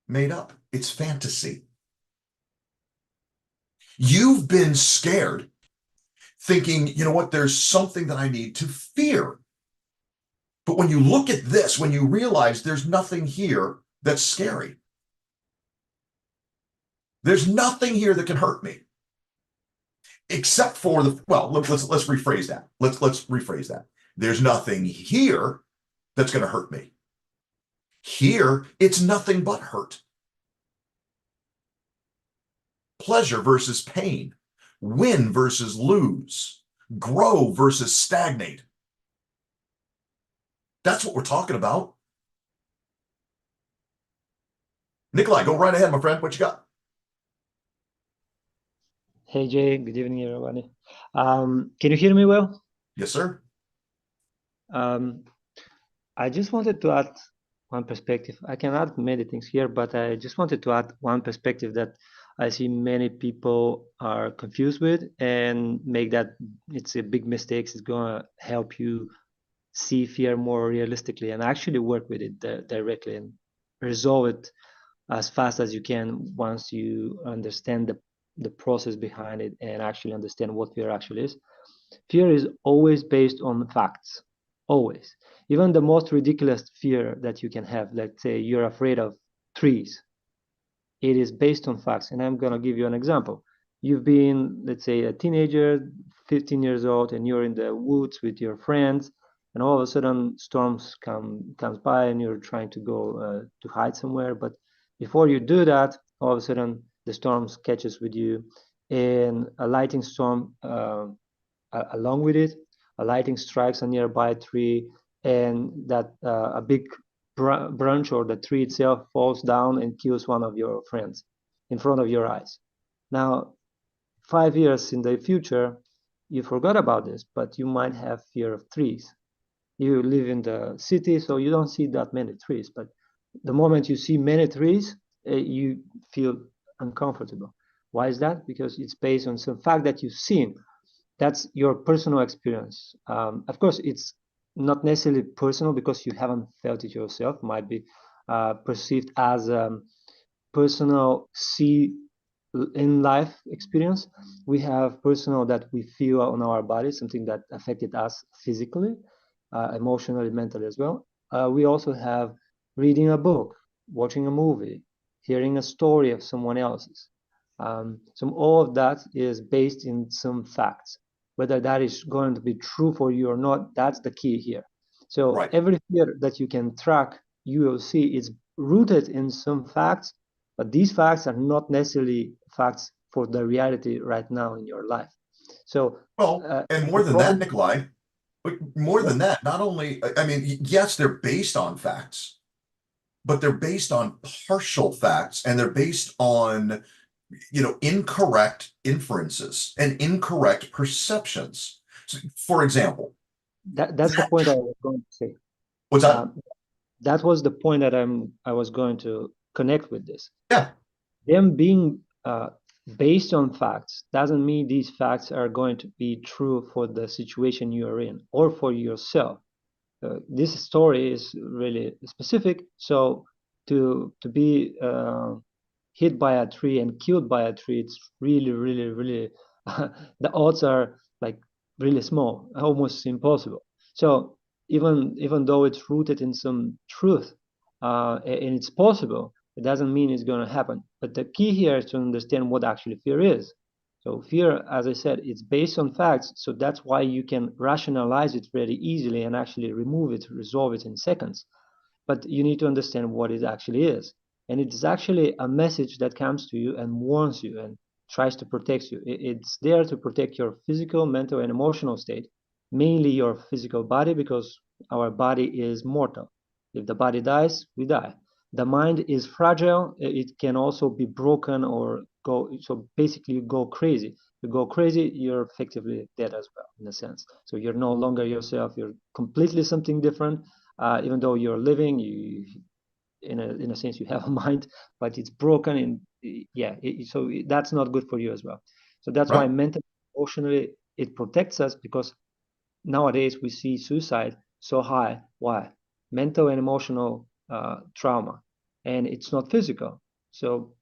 made up. It's fantasy. You've been scared, thinking, you know what, there's something that I need to fear. But when you look at this, when you realize there's nothing here that's scary, there's nothing here that can hurt me. Except for let's rephrase that. Let's rephrase that. There's nothing here that's going to hurt me. Here, it's nothing but hurt. Pleasure versus pain, win versus lose, grow versus stagnate. That's what we're talking about. Nikolai, go right ahead, my friend. What you got? Hey Jay, good evening everybody. Can you hear me well? Yes, sir. I just wanted to add one perspective. I can add many things here, but I just wanted to add one perspective that I see many people are confused with and make that it's a big mistake. It's going to help you see fear more realistically and actually work with it directly and resolve it as fast as you can once you understand the process behind it and actually understand what fear actually is. Fear is always based on facts, always. Even the most ridiculous fear that you can have, let's say you're afraid of trees, it is based on facts. And I'm going to give you an example. You've been, let's say, a teenager, 15 years old, and you're in the woods with your friends, and all of a sudden storms comes by and you're trying to go to hide somewhere. But before you do that, all of a sudden the storms catches with you, and a lightning storm along with it, a lightning strikes a nearby tree, and that a big branch or the tree itself falls down and kills one of your friends in front of your eyes. Now, 5 years in the future, you forgot about this, but you might have fear of trees. You live in the city, so you don't see that many trees, but the moment you see many trees, you feel uncomfortable. Why is that? Because it's based on some fact that you've seen. That's your personal experience. Of course, it's not necessarily personal because you haven't felt it yourself. Might be perceived as personal see in life experience. We have personal that we feel on our body, something that affected us physically, emotionally, mentally as well. We also have reading a book, watching a movie, hearing a story of someone else's. So all of that is based in some facts. Whether that is going to be true for you or not, that's the key here. So Right. every fear that you can track, you will see is rooted in some facts, but these facts are not necessarily facts for the reality right now in your life. So, and more than that, Nikolai, more than that, not only, I mean, yes, they're based on facts, but they're based on partial facts and they're based on, incorrect inferences and incorrect perceptions. So, for example, that's the point I was going to say. What's that? That was the point that I was going to connect with this. Yeah. Them being based on facts doesn't mean these facts are going to be true for the situation you are in or for yourself. This story is really specific. So to be hit by a tree and killed by a tree, it's really the odds are like really small, almost impossible. So even though it's rooted in some truth, and it's possible, it doesn't mean it's going to happen. But the key here is to understand what actually fear is. So fear, as I said, it's based on facts. So that's why you can rationalize it very easily and actually remove it, resolve it in seconds. But you need to understand what it actually is. And it's actually a message that comes to you and warns you and tries to protect you. It's there to protect your physical, mental, and emotional state, mainly your physical body, because our body is mortal. If the body dies, we die. The mind is fragile. It can also be broken or go, so basically you go crazy. You go crazy, you're effectively dead as well, in a sense. So you're no longer yourself. You're completely something different. Even though you're living, you in a sense you have a mind, but it's broken, and yeah, so that's not good for you as well. So that's why Right. mentally, emotionally, it protects us, because nowadays we see suicide so high. Why? Mental and emotional trauma, and it's not physical. So,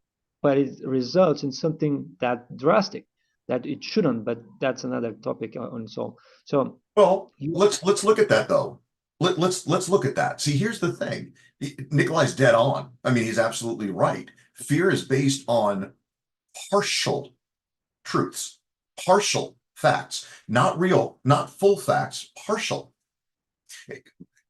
but it results in something that drastic that it shouldn't. But that's another topic on its own. So Well, you, let's look at that though. Let's look at that. See, here's the thing. Nikolai's dead on. I mean, he's absolutely right. Fear is based on partial truths, partial facts, not real, not full facts, partial.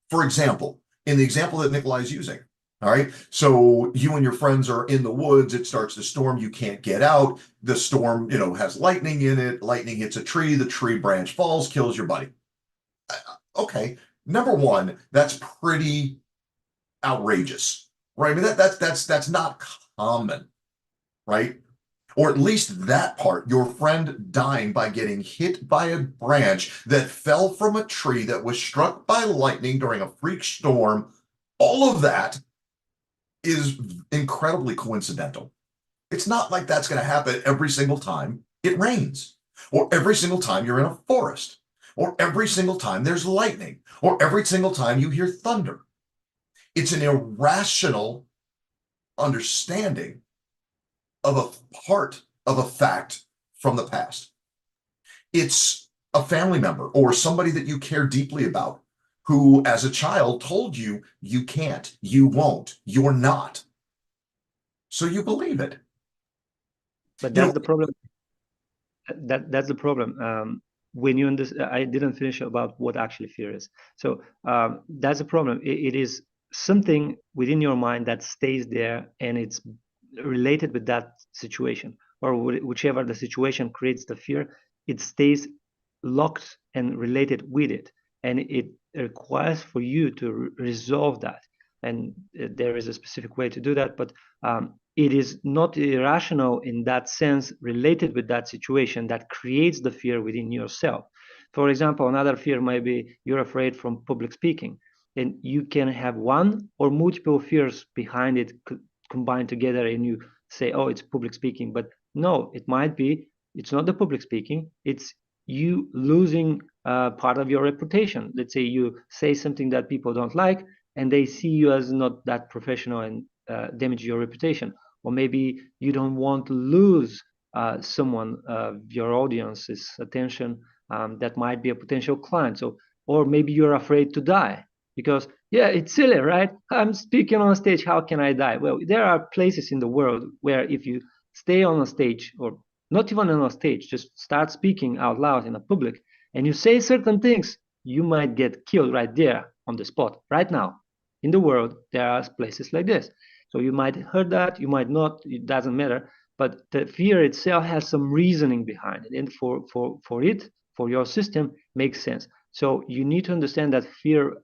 For example, in the example that Nikolai is using, all right, so you and your friends are in the woods, it starts to storm, you can't get out. The storm, has lightning in it, lightning hits a tree, the tree branch falls, kills your buddy. Okay, number one, that's pretty outrageous, right? I mean, that's not common, right? Or at least that part, your friend dying by getting hit by a branch that fell from a tree that was struck by lightning during a freak storm. All of that is incredibly coincidental. It's not like that's going to happen every single time it rains, or every single time you're in a forest, or every single time there's lightning, or every single time you hear thunder. It's an irrational understanding of a part of a fact from the past. It's a family member or somebody that you care deeply about who, as a child, told you you can't, you won't, you're not. So you believe it. but You that's know, the problem. That's the problem. When you understand, I didn't finish about what actually fear is. So that's the problem. It is something within your mind that stays there, and it's related with that situation, or whichever the situation creates the fear. It stays locked and related with it, and it requires for you to resolve that. And there is a specific way to do that, but it is not irrational in that sense, related with that situation that creates the fear within yourself. For example, another fear might be you're afraid from public speaking, and you can have one or multiple fears behind it combined together, and you say, oh, it's public speaking. But no, it might be it's not the public speaking, it's you losing part of your reputation. Let's say you say something that people don't like, and they see you as not that professional, and damage your reputation. Or maybe you don't want to lose someone, your audience's attention, that might be a potential client. So, or maybe you're afraid to die because, yeah, it's silly, right? I'm speaking on a stage. How can I die? Well, there are places in the world where if you stay on a stage, or not even on a stage, just start speaking out loud in a public, and you say certain things, you might get killed right there on the spot. Right now, in the world, there are places like this. So you might heard that, you might not, it doesn't matter. But the fear itself has some reasoning behind it. And for your system, makes sense. So you need to understand that fear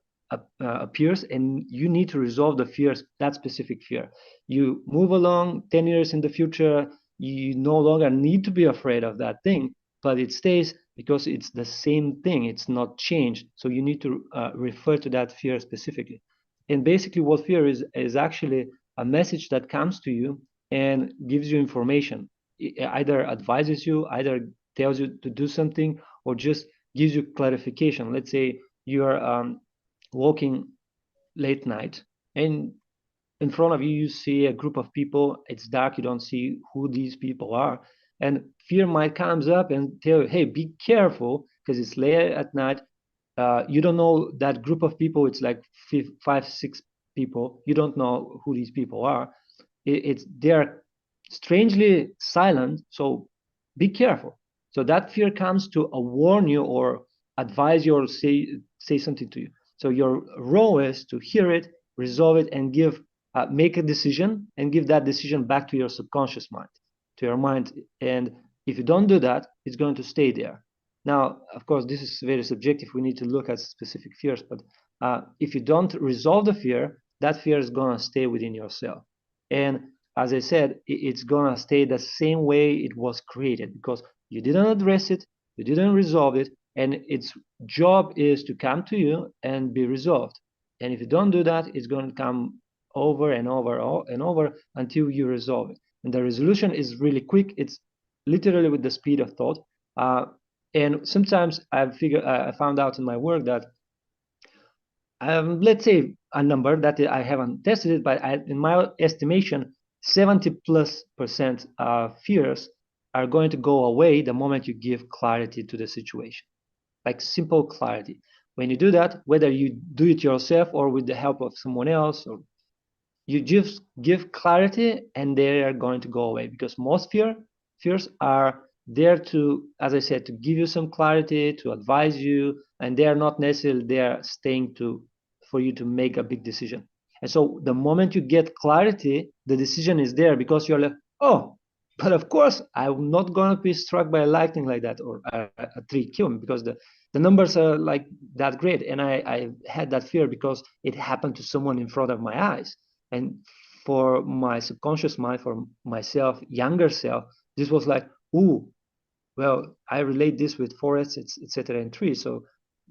appears, and you need to resolve the fears, that specific fear. You move along 10 years in the future, you no longer need to be afraid of that thing, but it stays because it's the same thing. It's not changed. So you need to refer to that fear specifically. And basically what fear is actually a message that comes to you and gives you information. either advises you, either tells you to do something, or just gives you clarification. Let's say you're walking late night, and in front of you, you see a group of people. It's dark. You don't see who these people are. And fear might comes up and tell you, hey, be careful, because it's late at night. You don't know that group of people. It's like 5, 6 people. You don't know who these people are. They're strangely silent. So be careful. So that fear comes to warn you or advise you or say something to you. So your role is to hear it, resolve it, and make a decision and give that decision back to your subconscious mind, to your mind. And if you don't do that, it's going to stay there. Now, of course, this is very subjective. We need to look at specific fears, but if you don't resolve the fear, that fear is going to stay within yourself. And as I said, it's going to stay the same way it was created, because you didn't address it, you didn't resolve it, and its job is to come to you and be resolved. And if you don't do that, it's going to come over and over and over until you resolve it. And the resolution is really quick. It's literally with the speed of thought. And sometimes I found out in my work that let's say a number that I haven't tested it, but in my estimation, 70+% of fears are going to go away the moment you give clarity to the situation, like simple clarity. When you do that, whether you do it yourself or with the help of someone else, or you just give clarity, and they are going to go away, because most fears are there to, as I said, to give you some clarity, to advise you, and they are not necessarily there staying for you to make a big decision. And so the moment you get clarity, the decision is there, because you're like, oh, but of course I'm not going to be struck by lightning like that, or a tree kill me, because the numbers are like that great. And I had that fear because it happened to someone in front of my eyes. And for my subconscious mind, for myself, younger self, this was like, ooh, well, I relate this with forests, etc., and trees. So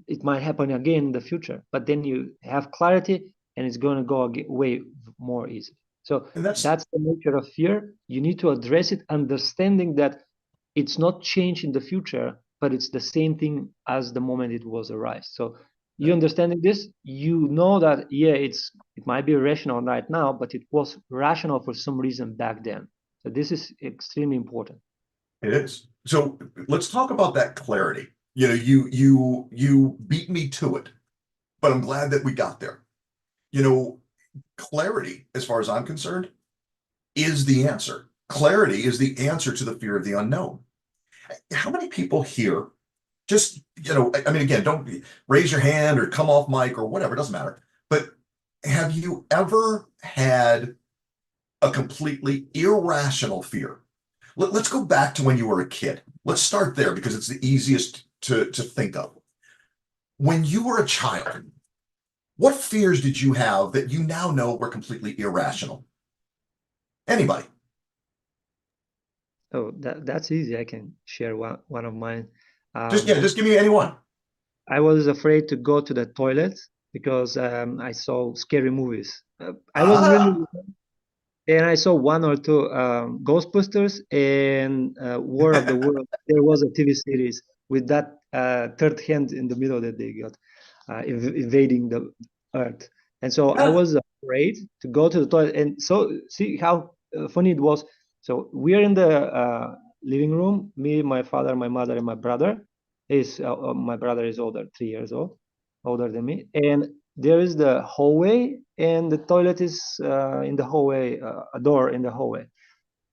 it might happen again in the future. But then you have clarity, and it's going to go away more easily. So And that's the nature of fear. You need to address it, understanding that it's not change in the future, but it's the same thing as the moment it was arise. So you understanding this, you know that, yeah, it might be irrational right now, but it was rational for some reason back then. So this is extremely important. It is. So let's talk about that clarity. You know, you beat me to it, but I'm glad that we got there. You know, clarity, as far as I'm concerned, is the answer. Clarity is the answer to the fear of the unknown. How many people here just, you know, I mean, again, don't raise your hand or come off mic or whatever, it doesn't matter. But have you ever had a completely irrational fear? Let's go back to when you were a kid. Let's start there because it's the easiest to think of. When you were a child, what fears did you have that you now know were completely irrational? Anybody? Oh, that's easy. I can share one of mine. Just give me any one. I was afraid to go to the toilet because I saw scary movies. I wasn't really, and I saw one or two Ghostbusters and War of the World. There was a TV series with that third hand in the middle that they got invading the Earth, and so I was afraid to go to the toilet. And so see how funny it was. So we are in the living room, me, my father, my mother, and my brother. My brother is older, 3 years old, older than me, and there is the hallway, and the toilet is in the hallway, a door in the hallway.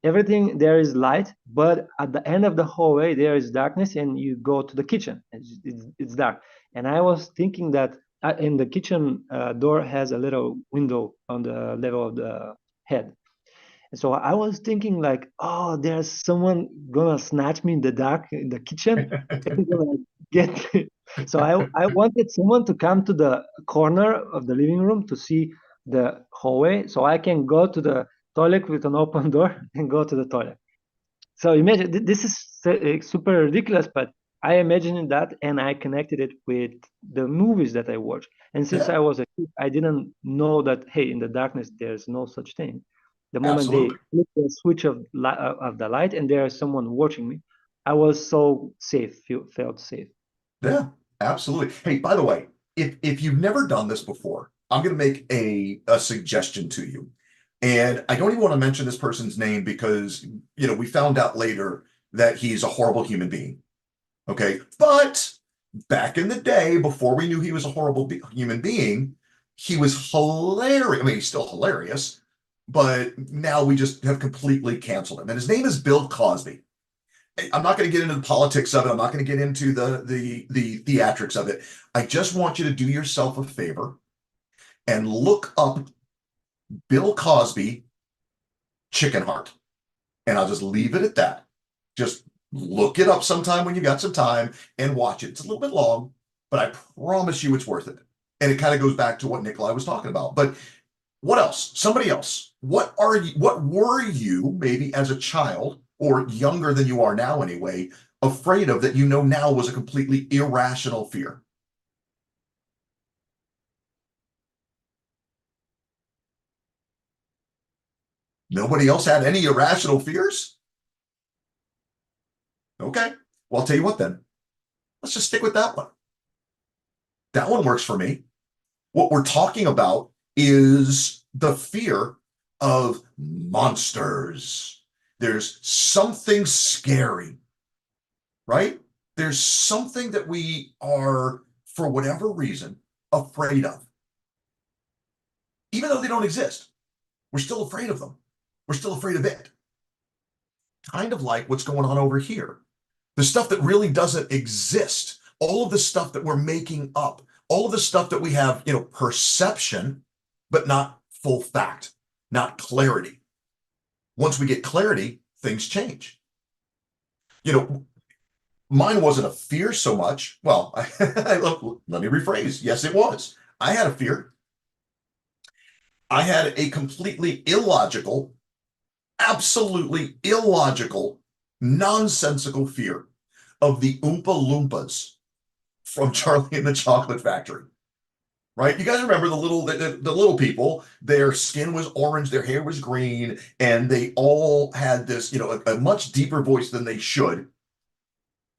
Everything there is light, but at the end of the hallway there is darkness, and you go to the kitchen. It's dark, and I was thinking that in the kitchen door has a little window on the level of the head. And so I was thinking like, oh, there's someone gonna snatch me in the dark in the kitchen and gonna get me. So I wanted someone to come to the corner of the living room to see the hallway, so I can go to the toilet with an open door and go to the toilet. So imagine, this is super ridiculous, but I imagined that, and I connected it with the movies that I watched. And since I was a kid, I didn't know that, hey, in the darkness there's no such thing. The moment Absolutely. they flip the switch of the light and there is someone watching me, I was so safe, felt safe. Yeah, absolutely. Hey, by the way, if you've never done this before, I'm going to make a suggestion to you. And I don't even want to mention this person's name because, we found out later that he's a horrible human being. Okay. But back in the day, before we knew he was a horrible human being, he was hilarious. I mean, he's still hilarious, but now we just have completely canceled him. And his name is Bill Cosby. I'm not going to get into the politics of it. I'm not going to get into the theatrics of it. I just want you to do yourself a favor and look up Bill Cosby chicken heart. And I'll just leave it at that. Just look it up sometime when you got some time and watch it. It's a little bit long, but I promise you it's worth it. And it kind of goes back to what Nikolai was talking about. But what else? Somebody else. What were you maybe as a child or younger than you are now anyway, afraid of that now was a completely irrational fear? Nobody else had any irrational fears? Okay. Well, I'll tell you what then. Let's just stick with that one. That one works for me. What we're talking about is the fear of monsters. There's something scary, right? There's something that we are, for whatever reason, afraid of. Even though they don't exist, we're still afraid of them. We're still afraid of it. Kind of like what's going on over here. The stuff that really doesn't exist, all of the stuff that we're making up, all of the stuff that we have, perception, but not full fact, not clarity. Once we get clarity, things change. Mine wasn't a fear so much. Well, let me rephrase. Yes, it was. I had a fear. I had a completely illogical, absolutely illogical, nonsensical fear of the Oompa Loompas from Charlie and the Chocolate Factory. Right? You guys remember the little people, their skin was orange, their hair was green, and they all had this, a much deeper voice than they should.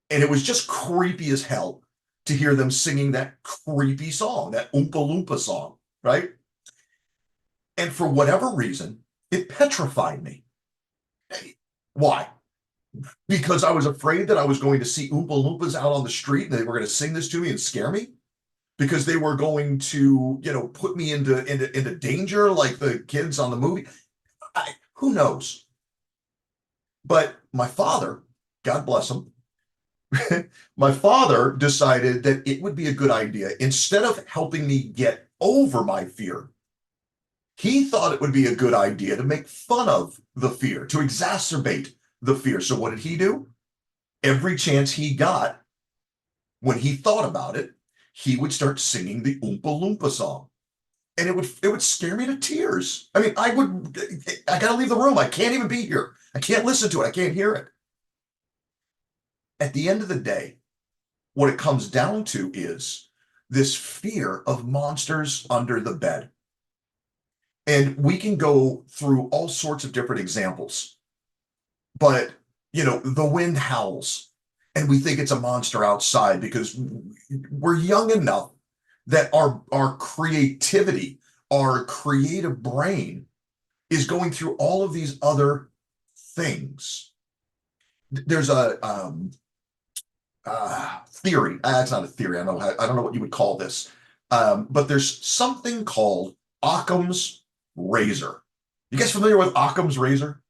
And it was just creepy as hell to hear them singing that creepy song, that Oompa Loompa song, right? And for whatever reason, it petrified me. Why? Because I was afraid that I was going to see Oompa Loompas out on the street and they were going to sing this to me and scare me. Because they were going to, put me into danger like the kids on the movie. Who knows? But my father, God bless him, my father decided that it would be a good idea, instead of helping me get over my fear, he thought it would be a good idea to make fun of the fear, to exacerbate the fear. So what did he do? Every chance he got, when he thought about it, he would start singing the Oompa Loompa song. And it would scare me to tears. I mean, I gotta leave the room. I can't even be here. I can't listen to it. I can't hear it. At the end of the day, what it comes down to is this fear of monsters under the bed. And we can go through all sorts of different examples. But, the wind howls and we think it's a monster outside because we're young enough that our creativity, our creative brain is going through all of these other things. There's a theory. It's not a theory. I don't know what you would call this. But there's something called Occam's razor. You guys familiar with Occam's razor?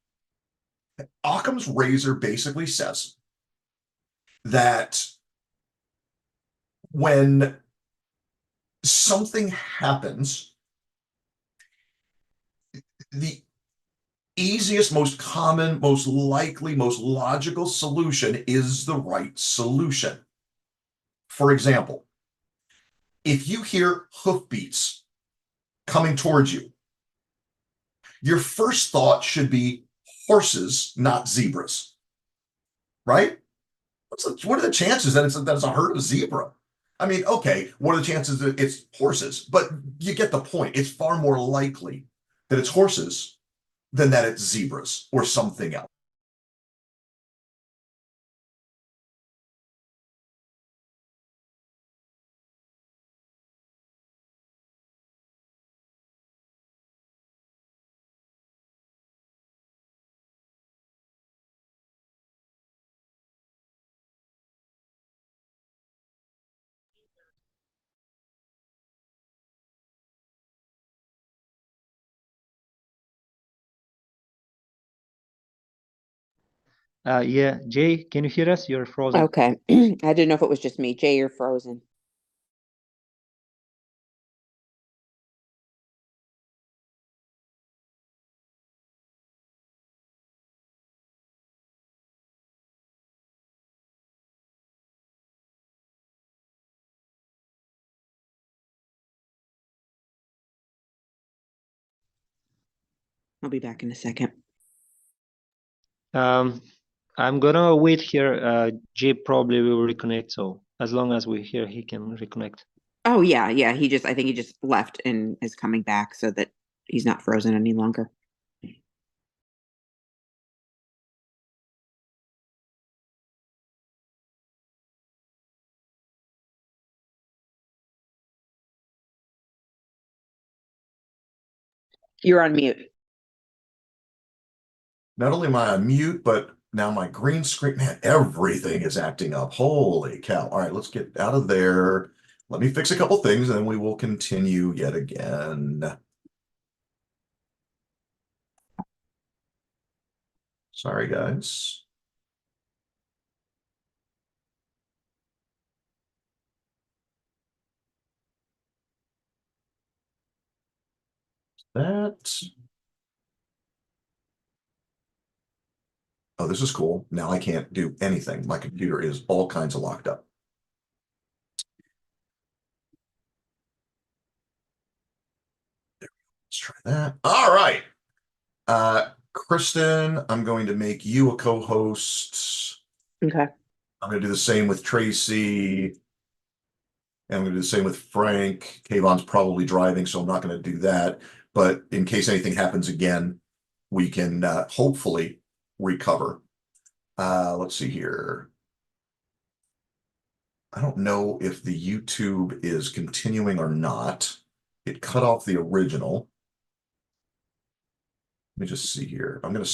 Occam's razor basically says that when something happens, the easiest, most common, most likely, most logical solution is the right solution. For example, if you hear hoofbeats coming towards you, your first thought should be horses, not zebras, right? What are the chances that it's a herd of zebra? I mean, okay, what are the chances that it's horses? But you get the point. It's far more likely that it's horses than that it's zebras or something else. Yeah, Jay, can you hear us? You're frozen. Okay. I didn't know if it was just me. Jay, you're frozen. I'll be back in a second. I'm gonna wait here. Jay probably will reconnect, so as long as we hear, he can reconnect. Oh yeah, yeah. I think he just left and is coming back so that he's not frozen any longer. You're on mute. Not only am I on mute, but now my green screen, man, everything is acting up. Holy cow. All right, let's get out of there. Let me fix a couple things and then we will continue yet again. Sorry, guys. That. Oh, this is cool. Now I can't do anything. My computer is all kinds of locked up. Let's try that. All right. Kristen, I'm going to make you a co-host. Okay. I'm going to do the same with Tracy. And I'm going to do the same with Frank. Kayvon's probably driving, so I'm not going to do that. But in case anything happens again, we can hopefully recover. Let's see here. I don't know if the YouTube is continuing or not. It cut off the original. Let me just see here. I'm going to